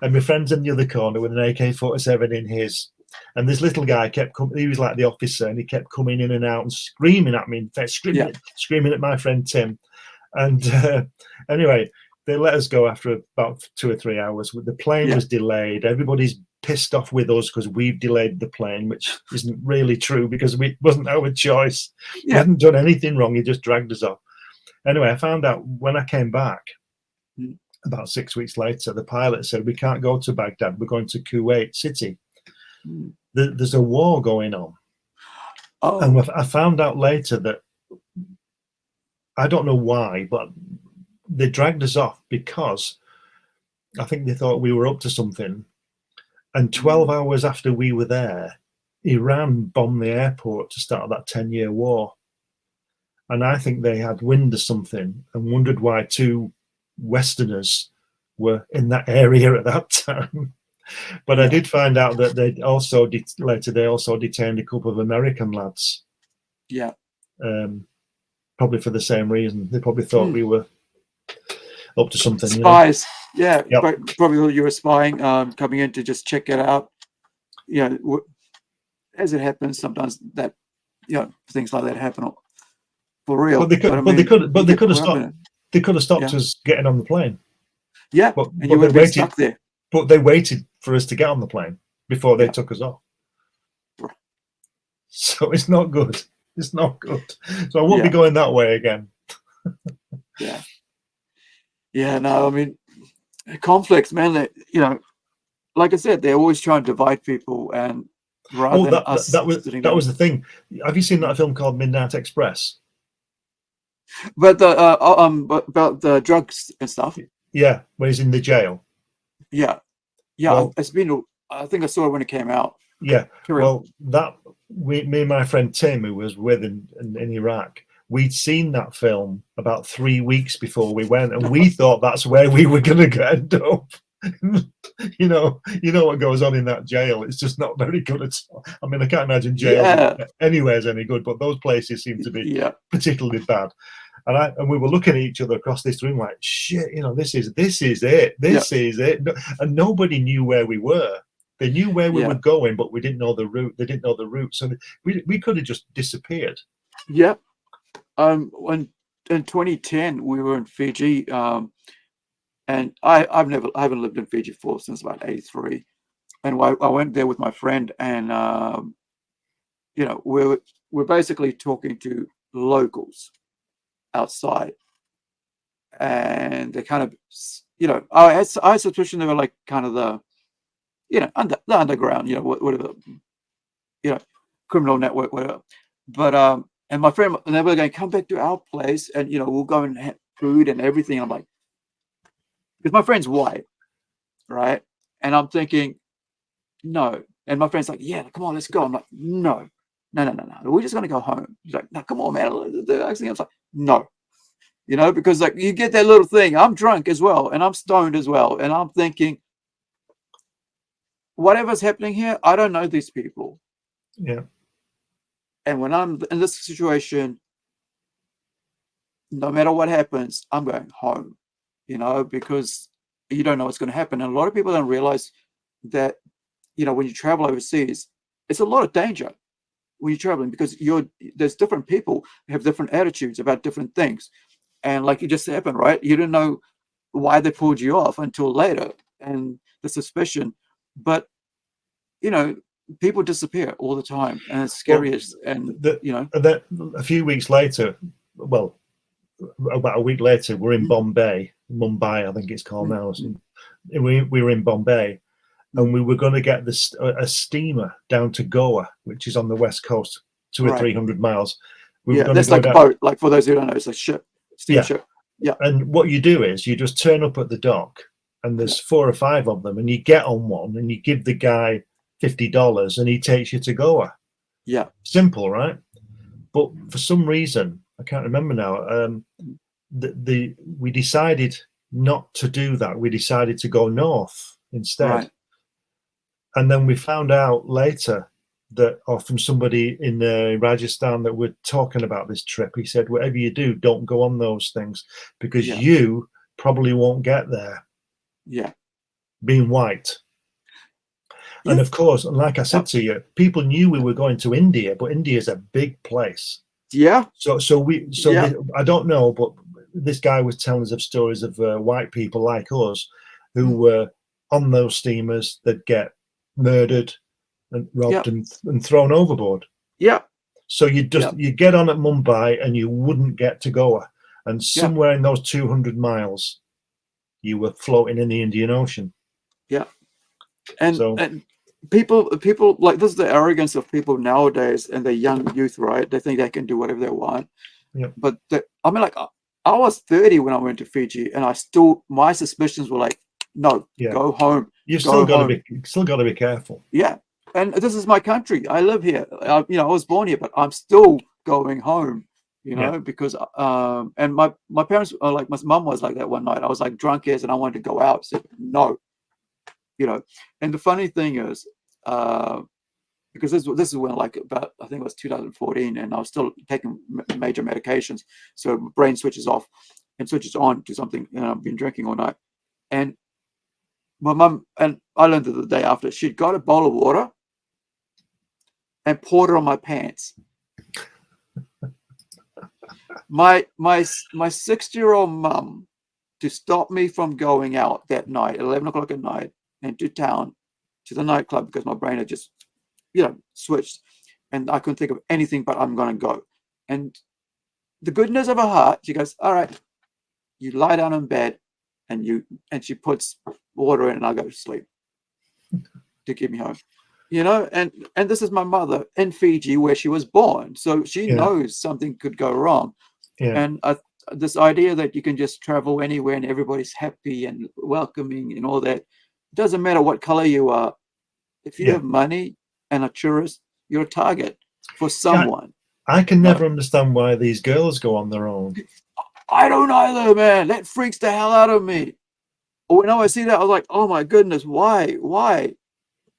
and my friend's in the other corner with an AK-47 in his. And this little guy kept coming. He was like the officer, and he kept coming in and out and screaming at me. In fact, screaming at my friend Tim. And anyway, they let us go after about 2 or 3 hours. The plane Yeah. was delayed. Everybody's pissed off with us because we've delayed the plane, which isn't really true because it wasn't our choice. We Yeah. hadn't done anything wrong. He just dragged us off. Anyway, I found out when I came back about 6 weeks later, the pilot said, we can't go to Baghdad. We're going to Kuwait City. There's a war going on. Oh, And I found out later that, I don't know why, but they dragged us off because I think they thought we were up to something. And 12 hours after we were there, Iran bombed the airport to start that 10-year war. And I think they had wind or something and wondered why 2 Westerners were in that area at that time. But I did find out that they also detained a couple of American lads. yeah. Probably for the same reason. They probably thought we were up to something. Spies. Yeah. Yep. Probably you were spying, coming in to just check it out. You know, as it happens, sometimes that, you know, things like that happen for real. But they could have stopped. They could have stopped Yeah. us getting on the plane. Yeah, But and you would have been stuck there. But they waited for us to get on the plane before they took us off. Right. So it's not good. It's not good. So I won't be going that way again. Yeah. Yeah, no, I mean, conflicts, man, they, you know, like I said, they always try and divide people, and rather than us that was the thing. Have you seen that film called Midnight Express? But the about the drugs and stuff. Yeah, where he's in the jail. Yeah. Well, it's been, I think I saw it when it came out. Yeah. Well, me and my friend Tim, who was with in Iraq, we'd seen that film about 3 weeks before we went, and we thought that's where we were going to end up. you know what goes on in that jail. It's just not very good at all. I mean, I can't imagine jail anywhere is any good, but those places seem to be particularly bad. And we were looking at each other across this room like, shit, this is it. This is it. And nobody knew where we were. They knew where we were going, but we didn't know the route. They didn't know the route. So we could have just disappeared. Yeah. When in 2010 we were in Fiji, and I haven't lived in Fiji since about 83, and I went there with my friend, and we're basically talking to locals outside, and they kind of, I had suspicion they were like kind of the the underground, whatever, criminal network, whatever. But and my friend, and they were going to come back to our place, and we'll go and have food and everything. I'm like, because my friend's white, right? And I'm thinking, no. And my friend's like, yeah, come on, let's go. I'm like, no. We're just gonna go home. He's like, no, come on, man. I was like, no. Because like you get that little thing. I'm drunk as well, and I'm stoned as well, and I'm thinking, whatever's happening here, I don't know these people. Yeah. And when I'm in this situation, no matter what happens, I'm going home, because you don't know what's going to happen. And a lot of people don't realize that, when you travel overseas, it's a lot of danger when you're traveling, because there's different people who have different attitudes about different things. And like it just happened, right? You didn't know why they pulled you off until later, and the suspicion. But, people disappear all the time, and it's scary. That a few weeks later, well, about a week later, we're in Mumbai, I think it's called now. We were in Bombay, and we were going to get a steamer down to Goa, which is on the west coast, 200 or 300 miles. That's like a boat. Like, for those who don't know, it's a ship, steamship. Yeah. And what you do is you just turn up at the dock, and there's 4 or 5 of them, and you get on one, and you give the guy $50, and he takes you to Goa. Yeah. Simple, right? But for some reason, I can't remember now, we decided not to do that. We decided to go north instead. Right. And then we found out later or from somebody in Rajasthan that we're talking about this trip. He said, whatever you do, don't go on those things, because you probably won't get there. Yeah. Being white. And of course, like I said to you, people knew we were going to India, but India is a big place. Yeah. I don't know, but this guy was telling us of stories of white people like us who were on those steamers that get murdered and robbed and thrown overboard. Yeah. So you get on at Mumbai and you wouldn't get to Goa, and somewhere in those 200 miles, you were floating in the Indian Ocean. Yeah, and people like, this is the arrogance of people nowadays, and the young youth, right? They think they can do whatever they want. Yeah. But I mean, like, I was 30 when I went to Fiji, and my suspicions were like, no, go home. You've still got to be careful. Yeah, and this is my country. I live here. I was born here, but I'm still going home. Because and my parents are like, my mum was like that one night. I was like drunk as, and I wanted to go out. I said no. And the funny thing is, because this is when, like, about, I think it was 2014, and I was still taking major medications, so my brain switches off and switches on to something, and I've been drinking all night. And my mum, and I learned that the day after, she'd got a bowl of water and poured it on my pants. My 60-year-old mum, to stop me from going out that night at 11 o'clock at night into town to the nightclub, because my brain had just switched, and I couldn't think of anything but I'm gonna go. And the goodness of her heart, she goes, all right, you lie down in bed, and she puts water in, and I go to sleep to keep me home. And this is my mother in Fiji, where she was born, so she knows something could go wrong. And this idea that you can just travel anywhere and everybody's happy and welcoming and all that, doesn't matter what color you are. If you have money and a tourist, you're a target for someone. I can never understand why these girls go on their own. I don't either, man. That freaks the hell out of me. When I see that, I was like, oh my goodness, why?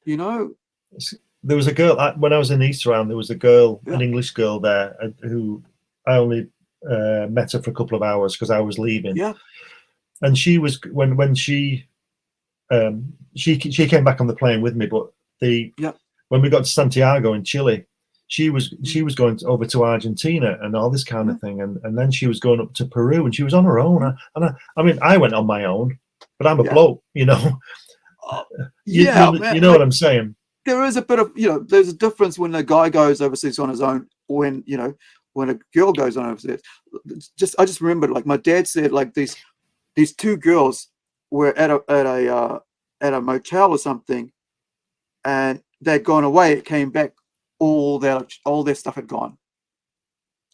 There was a girl, when I was in East Round, there was a girl, an English girl there, who I only met her for a couple of hours because I was leaving. Yeah. And she was, when she came back on the plane with me, but when we got to Santiago in Chile, she was going over to Argentina and all this kind of thing, and then she was going up to Peru, and she was on her own. I mean, I went on my own, but I'm a bloke, you know. You know what I'm saying? There is a bit of, there's a difference when a guy goes overseas on his own, when a girl goes on overseas. I just remembered, like, my dad said, like, these two girls were at a motel or something, and they'd gone away. It came back, all their stuff had gone.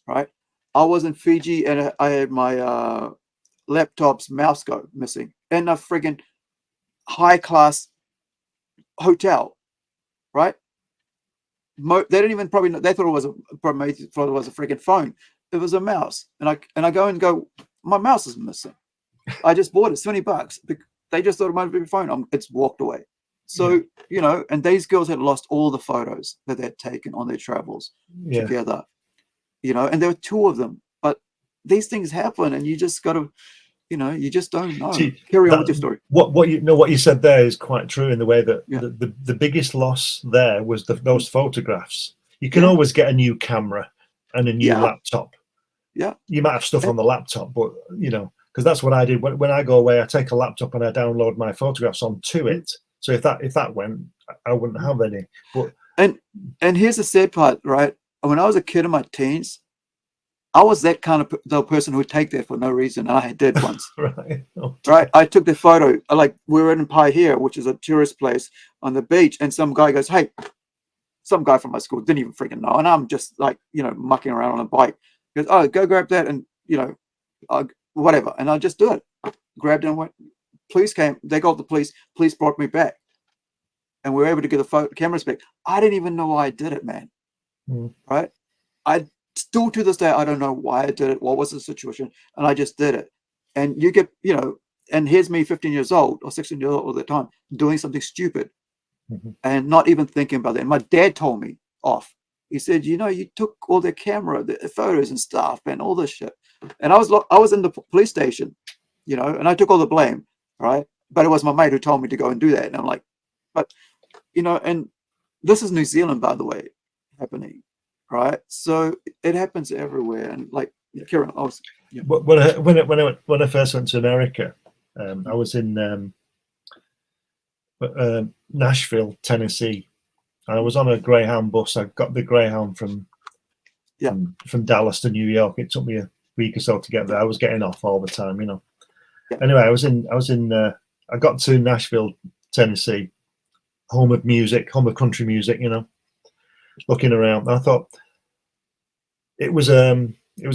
Right? I was in Fiji, and I had my laptop's mouse go missing in a friggin' high class hotel. Right? They didn't even probably know. They thought it was a freaking phone. It was a mouse, and I go, my mouse is missing. I just bought it, $20. They just thought it might be a phone. It's walked away. So and these girls had lost all the photos that they'd taken on their travels together. And there were two of them. But these things happen, and you just got to, you just don't know. Carry on with your story. What you said there is quite true, in the way that the biggest loss there was those photographs. You can always get a new camera and a new laptop. Yeah, you might have stuff on the laptop, but because that's what I did when I go away. I take a laptop and I download my photographs onto it. So if that went, I wouldn't have any. But and here's the sad part, right? When I was a kid in my teens, I was that kind of the person who would take that for no reason. I did once. Right. Right. I took the photo. Like, we were in Paihia, which is a tourist place on the beach, and some guy goes, hey, some guy from my school, didn't even freaking know. And I'm just like, mucking around on a bike. He goes, oh, go grab that, and whatever. And I just do it. Grabbed it and went. Police came. They got the police. Police brought me back, and we were able to get the cameras back. I didn't even know why I did it, man. Right? I still, to this day, I don't know why I did it. What was the situation? And I just did it. And you get, and here's me, 15 years old or 16 years old at the time, doing something stupid and not even thinking about it. And my dad told me off. He said, you took all their camera, the photos and stuff and all this shit. And I was in the police station, and I took all the blame, right? But it was my mate who told me to go and do that. And I'm like, but, and this is New Zealand, by the way, happening, right? So it happens everywhere. And like, Kieran, Yeah. When I first went to America, I was in Nashville, Tennessee. I was on a Greyhound bus. I got the Greyhound from Dallas to New York. It took me a week or so to get there. I was getting off all the time, you know. Yeah. Anyway, I got to Nashville, Tennessee, home of music, home of country music, you know. Looking around, I thought it was a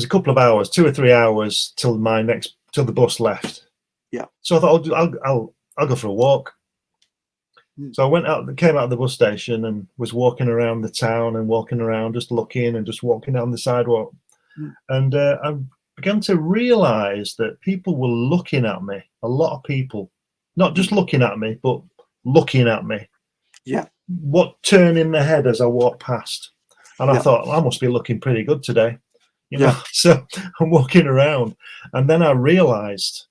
couple of hours, 2 or 3 hours till the bus left. Yeah. So I thought I'll go for a walk. So I came out of the bus station and was walking around the town and walking around, just looking and just walking down the sidewalk. And I began to realize that people were looking at me. A lot of people, not just looking at me, but looking at me. Yeah. What turning their head as I walked past. And I thought, I must be looking pretty good today. You know, so I'm walking around. And then I realized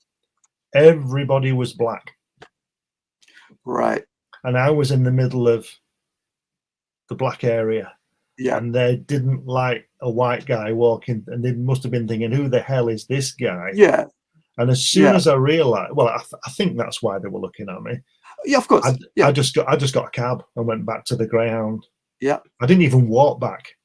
everybody was black. Right. And I was in the middle of the black area. Yeah. And they didn't like a white guy walking. And they must have been thinking, who the hell is this guy? Yeah. And as soon as I realized, well, I think that's why they were looking at me. Yeah, of course. I just got a cab and went back to the Greyhound. Yeah. I didn't even walk back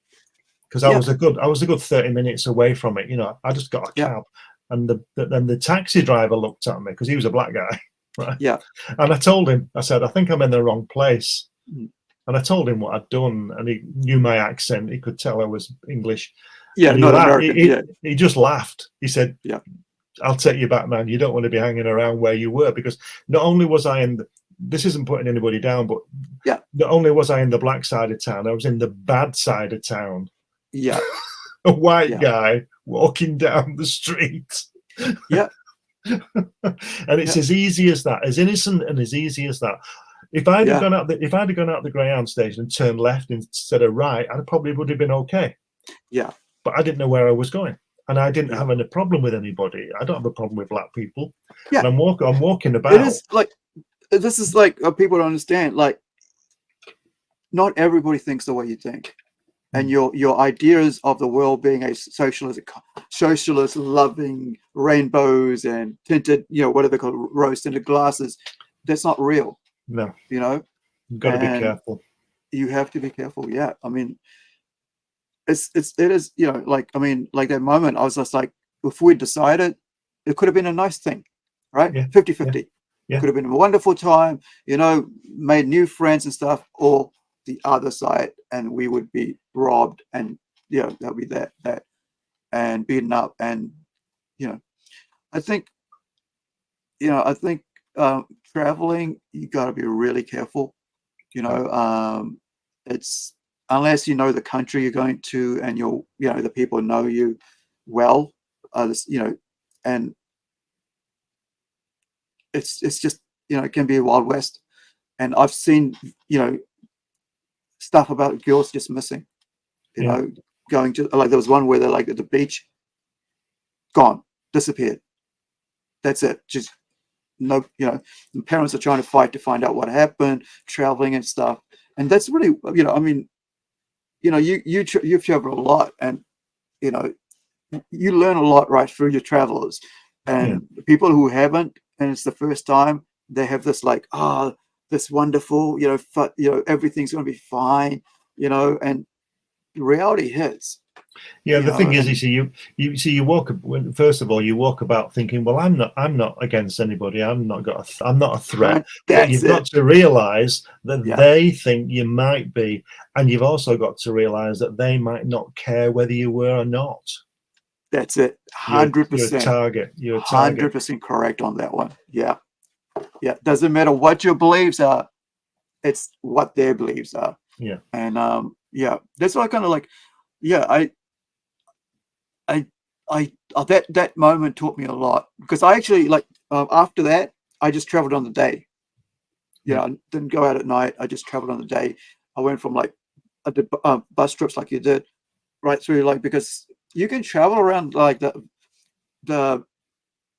because I was a good 30 minutes away from it. You know, I just got a cab, and then the taxi driver looked at me because he was a black guy, right? Yeah. And I told him, I said, I think I'm in the wrong place. And I told him what I'd done, and he knew my accent. He could tell I was English. Yeah, and not American. He just laughed. He said, "Yeah, I'll take you back, man. You don't want to be hanging around where you were, because not only was I in this isn't putting anybody down, but not only was I in the black side of town, I was in the bad side of town. Yeah. A white guy walking down the street. Yeah. And it's as easy as that, as innocent and as easy as that. If I'd have gone out the Greyhound station and turned left instead of right, I probably would have been okay. Yeah. But I didn't know where I was going. And I didn't have any problem with anybody. I don't have a problem with black people. Yeah. And I'm walking about. It is like, this is like, people don't understand, like, not everybody thinks the way you think. And your ideas of the world being a socialist loving rainbows and tinted, you know, what are they called, rose tinted glasses, that's not real. No. You know? You've got to be careful. You have to be careful, yeah. I mean, it is, you know, like, I mean, like that moment, I was just like, if we decided, it could have been a nice thing, right? 50-50. It could have been a wonderful time, you know, made new friends and stuff, or the other side, and we would be robbed, and, you know, there'll be that, and beaten up. And, you know, I think traveling, you got to be really careful, you know. It's, unless you know the country you're going to, and you know, the people know you well, you know, and it's just, you know, it can be a Wild West. And I've seen, you know, stuff about girls just missing, you know, going to, like, there was one where they're like at the beach, gone, disappeared. That's it. Just no, you know, the parents are trying to find out what happened, traveling and stuff. And that's really, you know, I mean, you know, you've traveled a lot, and, you know, you learn a lot right through your travels. And people who haven't, and it's the first time, they have this like, this wonderful, you know, everything's going to be fine, you know, and reality hits. Yeah, the thing is, you walk. First of all, you walk about thinking, well, I'm not against anybody. I'm not a threat. But you've got to realize that they think you might be, and you've also got to realize that they might not care whether you were or not. That's it. 100%. You're a target. You're a target. 100% correct on that one. Yeah. Yeah. Doesn't matter what your beliefs are. It's what their beliefs are. Yeah. And yeah, that's why I kind of like, yeah, that moment taught me a lot, because I actually, like, after that, I just traveled on the day. You know, I didn't go out at night. I just traveled on the day. I went from, like, I did bus trips like you did, right through, like, because you can travel around, like, the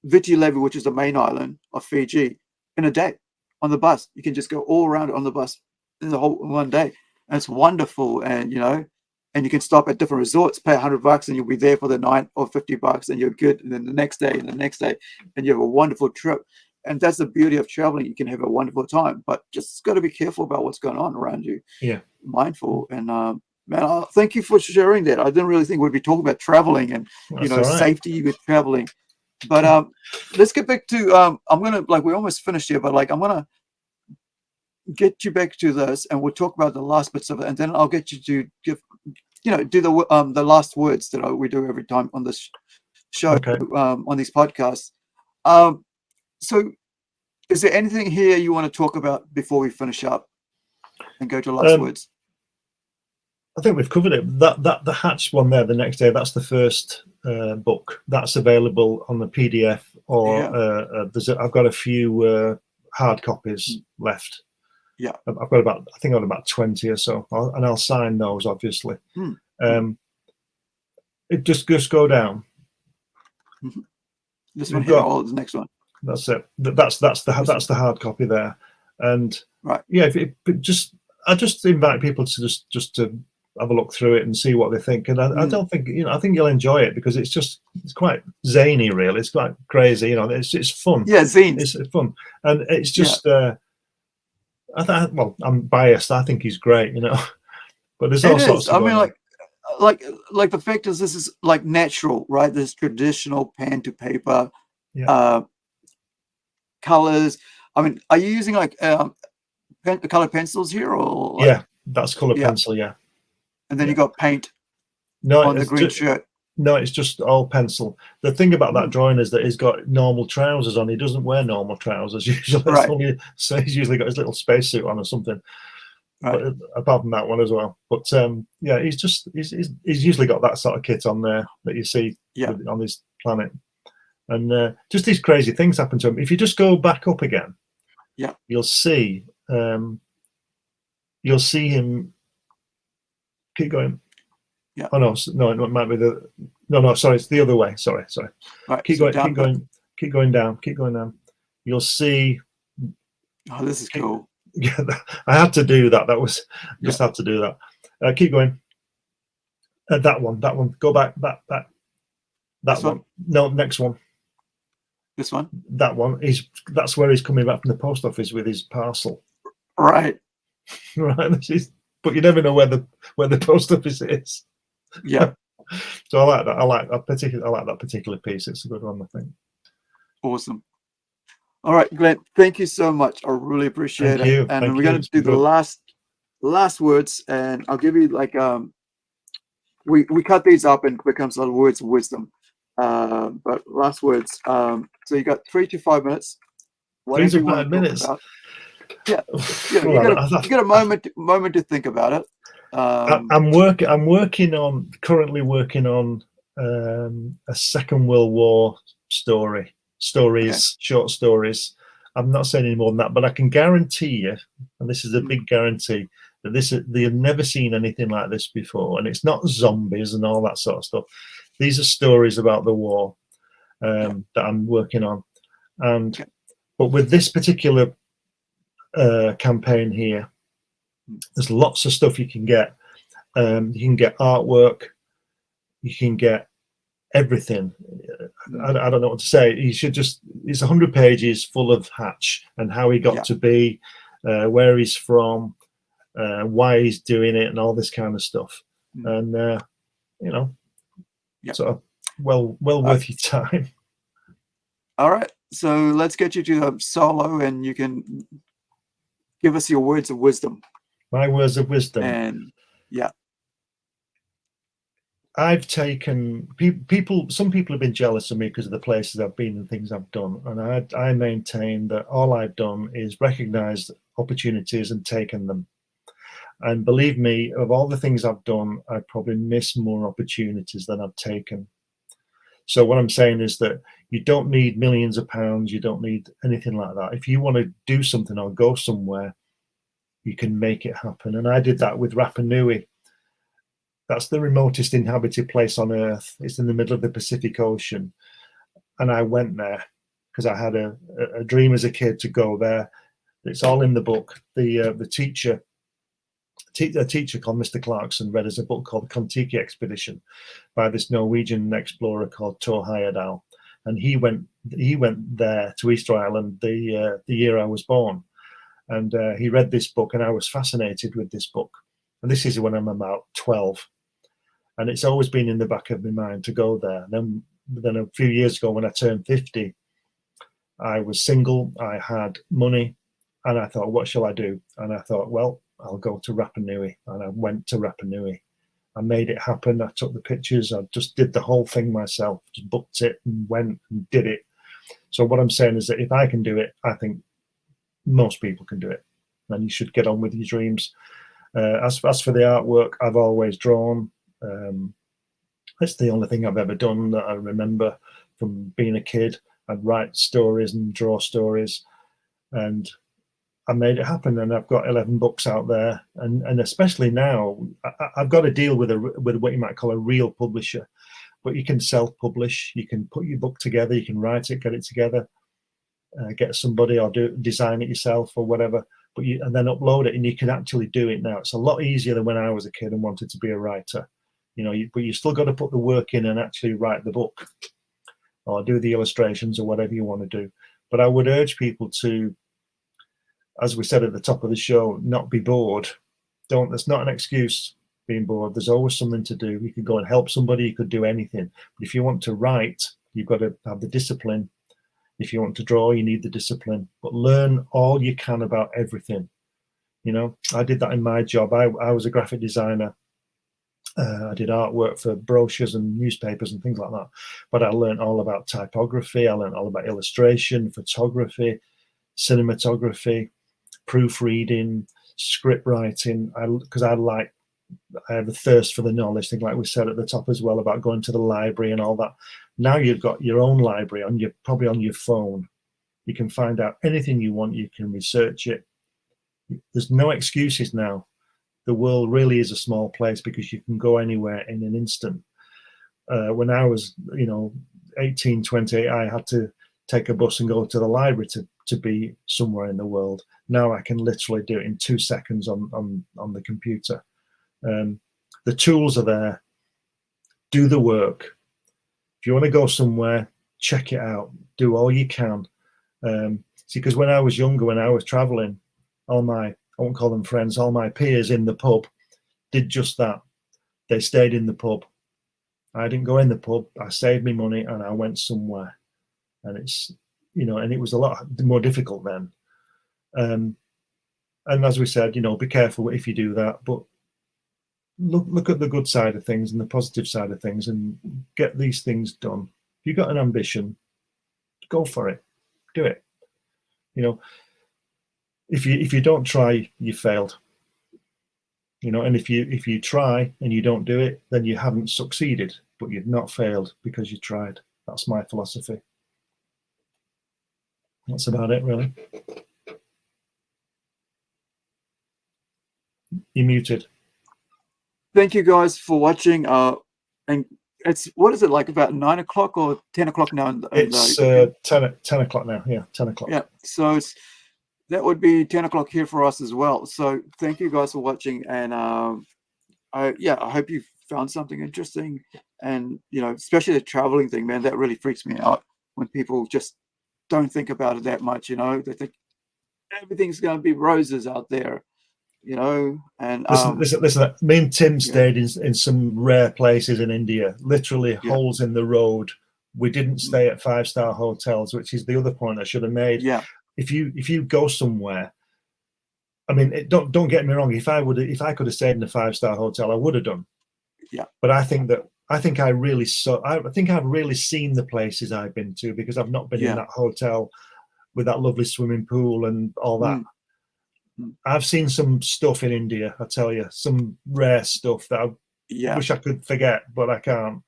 Viti Levu, which is the main island of Fiji, in a day on the bus. You can just go all around on the bus in the whole one day, and it's wonderful. And, you know, and you can stop at different resorts, pay $100, and you'll be there for the night, or $50, and you're good. And then the next day, and the next day, and you have a wonderful trip. And that's the beauty of traveling. You can have a wonderful time, but just got to be careful about what's going on around you. Yeah. Mindful. And man, thank you for sharing that. I didn't really think we'd be talking about traveling and That's all right. safety with traveling. But let's get back to I'm gonna, like, we're almost finished here, but like I'm gonna get you back to this, and we'll talk about the last bits of it, and then I'll get you to give, do the last words that we do every time on this show, Okay. on these podcasts. So is there anything here you want to talk about before we finish up and go to last words? I think we've covered it. The Hatch one there, the next day, that's the first book. That's available on the PDF, or I've got a few hard copies left. Yeah, I've got about, I think I've got about 20 or so, and I'll sign those, obviously. It just go down. This one here, or the next one? That's it. That's the hard copy there, and right. Yeah, I just invite people to just to have a look through it and see what they think. And I don't think, I think you'll enjoy it, because it's quite zany, really. It's quite crazy, it's fun. Yeah, zine. It's fun, and it's just. Well, I'm biased. I think he's great, but there's all sorts. I mean, like the fact is, this is like natural, right? This traditional pen to paper. Yeah. Colors. I mean, are you using like colored pencils here, or like, yeah, that's color pencil, yeah. And then you got paint on the green shirt. No, it's just all pencil. The thing about that drawing is that he's got normal trousers on. He doesn't wear normal trousers usually. Right. So he's usually got his little spacesuit on or something. Right. But apart from that one as well. But yeah, he's usually got that sort of kit on there that you see on this planet. And just these crazy things happen to him. If you just go back up again, you'll see him. Keep going. Yeah. Oh no, it might be no. Sorry, it's the other way. Sorry. Right. Keep going down. You'll see. Oh, this is cool. Yeah, I had to do that. That was just had to do that. Keep going. That one. Go back. That one. No, next one. This one. That one. That's where he's coming back from the post office with his parcel. Right. Right. But you never know where the post office is. Yeah. So I like that. I like that particular piece. It's a good one, I think. Awesome. All right, Glenn. Thank you so much. I really appreciate it. And we're going to do the last words, and I'll give you like we cut these up and it becomes little words of wisdom. But last words. So you got 3 to 5 minutes. 3 to 5 minutes. Yeah, you got a moment to think about it. I'm currently working on a Second World War short stories. I'm not saying any more than that, but I can guarantee you, and this is a big guarantee, that they've never seen anything like this before, and it's not zombies and all that sort of stuff. These are stories about the war that I'm working on, but with this particular campaign here, there's lots of stuff you can get. You can get artwork, you can get everything. I don't know what to say. It's 100 pages full of Hatch and how he got to be, where he's from, why he's doing it, and all this kind of stuff. And sort of well worth your time. All right, so let's get you to the solo, and you can give us your words of wisdom. My words of wisdom. And I've taken some people have been jealous of me because of the places I've been and things I've done, and I maintain that all I've done is recognize opportunities and taken them. And believe me, of all the things I've done, I've probably missed more opportunities than I've taken. So what I'm saying is that you don't need millions of pounds, you don't need anything like that. If you want to do something or go somewhere, you can make it happen. And I did that with Rapa Nui. That's the remotest inhabited place on Earth. It's in the middle of the Pacific Ocean. And I went there because I had a dream as a kid to go there. It's all in the book. The teacher a teacher called Mr. Clarkson read us a book called The Kon-Tiki Expedition by this Norwegian explorer called Thor Heyerdahl, and he went there to Easter Island the year I was born, and he read this book, and I was fascinated with this book. And this is when I'm about 12, and it's always been in the back of my mind to go there. And then a few years ago, when I turned 50, I was single, I had money, and I thought, what shall I do? And I thought, well, I'll go to Rapa Nui. And I went to Rapa Nui. I made it happen. I took the pictures. I just did the whole thing myself, just booked it and went and did it. So what I'm saying is that if I can do it, I think most people can do it. And you should get on with your dreams. As for the artwork, I've always drawn. It's the only thing I've ever done that I remember from being a kid. I'd write stories and draw stories, and I made it happen. And I've got 11 books out there, and especially now, I've got to deal with what you might call a real publisher. But you can self-publish. You can put your book together. You can write it, get it together, get somebody, or design it yourself or whatever. And then upload it, and you can actually do it now. It's a lot easier than when I was a kid and wanted to be a writer. But you still got to put the work in and actually write the book, or do the illustrations, or whatever you want to do. But I would urge people to, as we said at the top of the show, not be bored. That's not an excuse, being bored. There's always something to do. You could go and help somebody, you could do anything. But if you want to write, you've got to have the discipline. If you want to draw, you need the discipline. But learn all you can about everything. I did that in my job. I was a graphic designer. I did artwork for brochures and newspapers and things like that. But I learned all about typography. I learned all about illustration, photography, cinematography, proofreading, script writing. Because I have a thirst for the knowledge thing, like we said at the top as well, about going to the library and all that. Now you've got your own library probably on your phone. You can find out anything you want. You can research it. There's no excuses now. The world really is a small place because you can go anywhere in an instant. When I was, 18, 20, I had to take a bus and go to the library to be somewhere in the world. Now I can literally do it in 2 seconds on the computer. The tools are there. Do the work. If you want to go somewhere, check it out. Do all you can. See, because when I was younger, when I was traveling, I won't call them friends, all my peers in the pub did just that. They stayed in the pub. I didn't go in the pub. I saved me money and I went somewhere. And it's, and it was a lot more difficult then. And as we said, be careful if you do that, but look at the good side of things and the positive side of things and get these things done. If you've got an ambition, go for it. Do it. If you don't try, you failed. And if you try and you don't do it, then you haven't succeeded, but you've not failed because you tried. That's my philosophy. That's about it, really. You're muted. Thank you guys for watching. And what is it, like about 9 o'clock or 10 o'clock now? It's 10 o'clock now. Yeah, 10 o'clock. Yeah, so that would be 10 o'clock here for us as well. So thank you guys for watching, and I hope you found something interesting. And especially the traveling thing, man, that really freaks me out when people just don't think about it that much. They think everything's going to be roses out there, and listen. Me and Tim stayed in some rare places in India, literally holes in the road. We didn't stay at 5-star hotels, which is the other point I should have made. Yeah. If you go somewhere, I mean, don't get me wrong. If I could have stayed in a 5-star hotel, I would have done. Yeah. But I think I've really seen the places I've been to, because I've not been in that hotel with that lovely swimming pool and all that. I've seen some stuff in India, I tell you, some rare stuff that I wish I could forget, but I can't.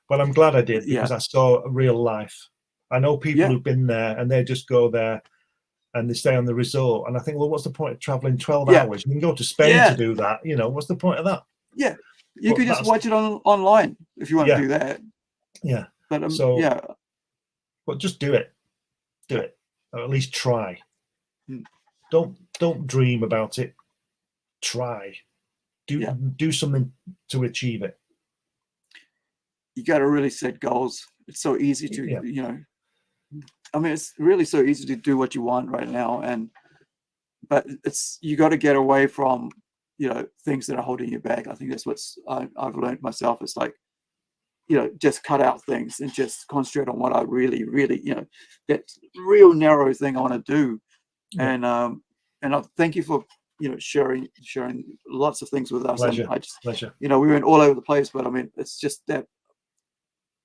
But I'm glad I did, because I saw real life. I know people who've been there and they just go there and they stay on the resort. And I think, well, what's the point of traveling 12 hours? You can go to Spain to do that. What's the point of that? Yeah. You could just watch it online if you want to do that. Yeah. But but just do it. Do it. Or at least try. Don't dream about it. Try. do something to achieve it. You got to really set goals. It's so easy to, Yeah. you know, I mean, it's really so easy to do what you want right now. But you got to get away from, you know, things that are holding you back. I think that's I've learned myself. It's like, you know, just cut out things and just concentrate on what I really, really, you know, that real narrow thing I want to do. Yeah. And I thank you for, you know, sharing lots of things with us. Pleasure. And I just, Pleasure. you know, we went all over the place, but I mean, it's just that,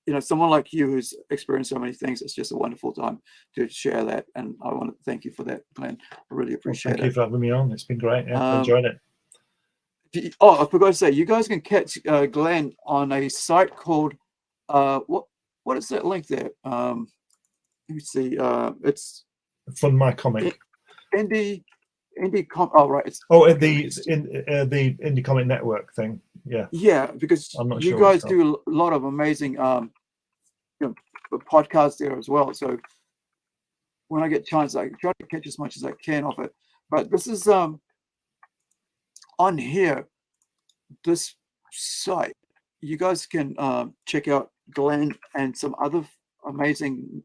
you know, someone like you who's experienced so many things, it's just a wonderful time to share that. And I want to thank you for that, Glenn. I really appreciate it. Thank you for having me on. It's been great. Yeah, I enjoyed it. Oh, I forgot to say, you guys can catch Glenn on a site called what is that link there? Let me see. It's Fund My Comic. Indie oh right. It's the Indie Comic Network thing. Yeah. Yeah, because I'm not you sure guys do a lot of amazing you know, podcasts there as well. So when I get a chance, I try to catch as much as I can of it. But this is on here, this site, you guys can check out Glenn and some other amazing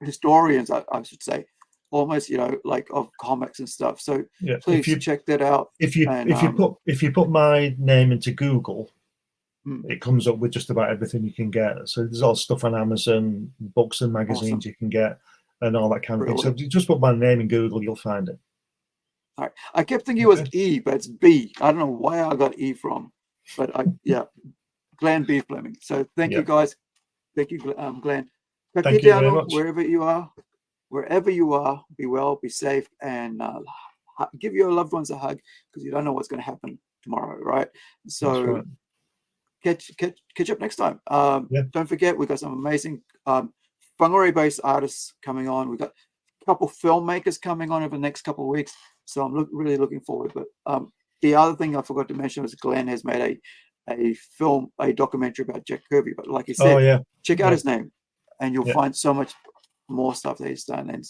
historians, I should say, almost, you know, like of comics and stuff. So yeah, please check that out. If you put my name into Google, it comes up with just about everything you can get. So there's all stuff on Amazon, books and magazines you can get, and all that kind of thing. So if you just put my name in Google, you'll find it. All right. I kept thinking it was E, but it's B. I don't know why I got E from, but yeah, Glenn B Fleming. So thank you guys. Thank you, Glenn. Thank you very much. Wherever you are, be well, be safe, and give your loved ones a hug, because you don't know what's going to happen tomorrow, right? So right. Catch up next time. Don't forget, we've got some amazing Whangarei-based artists coming on. We've got a couple filmmakers coming on over the next couple of weeks. So I'm really looking forward. But the other thing I forgot to mention was Glenn has made a documentary about Jack Kirby. But like he said, check out his name, and you'll find so much more stuff that he's done. And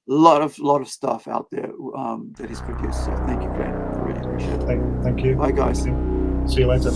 a lot of stuff out there that he's produced. So thank you, Glenn. I really appreciate it. Thank you. Bye, guys. See you later.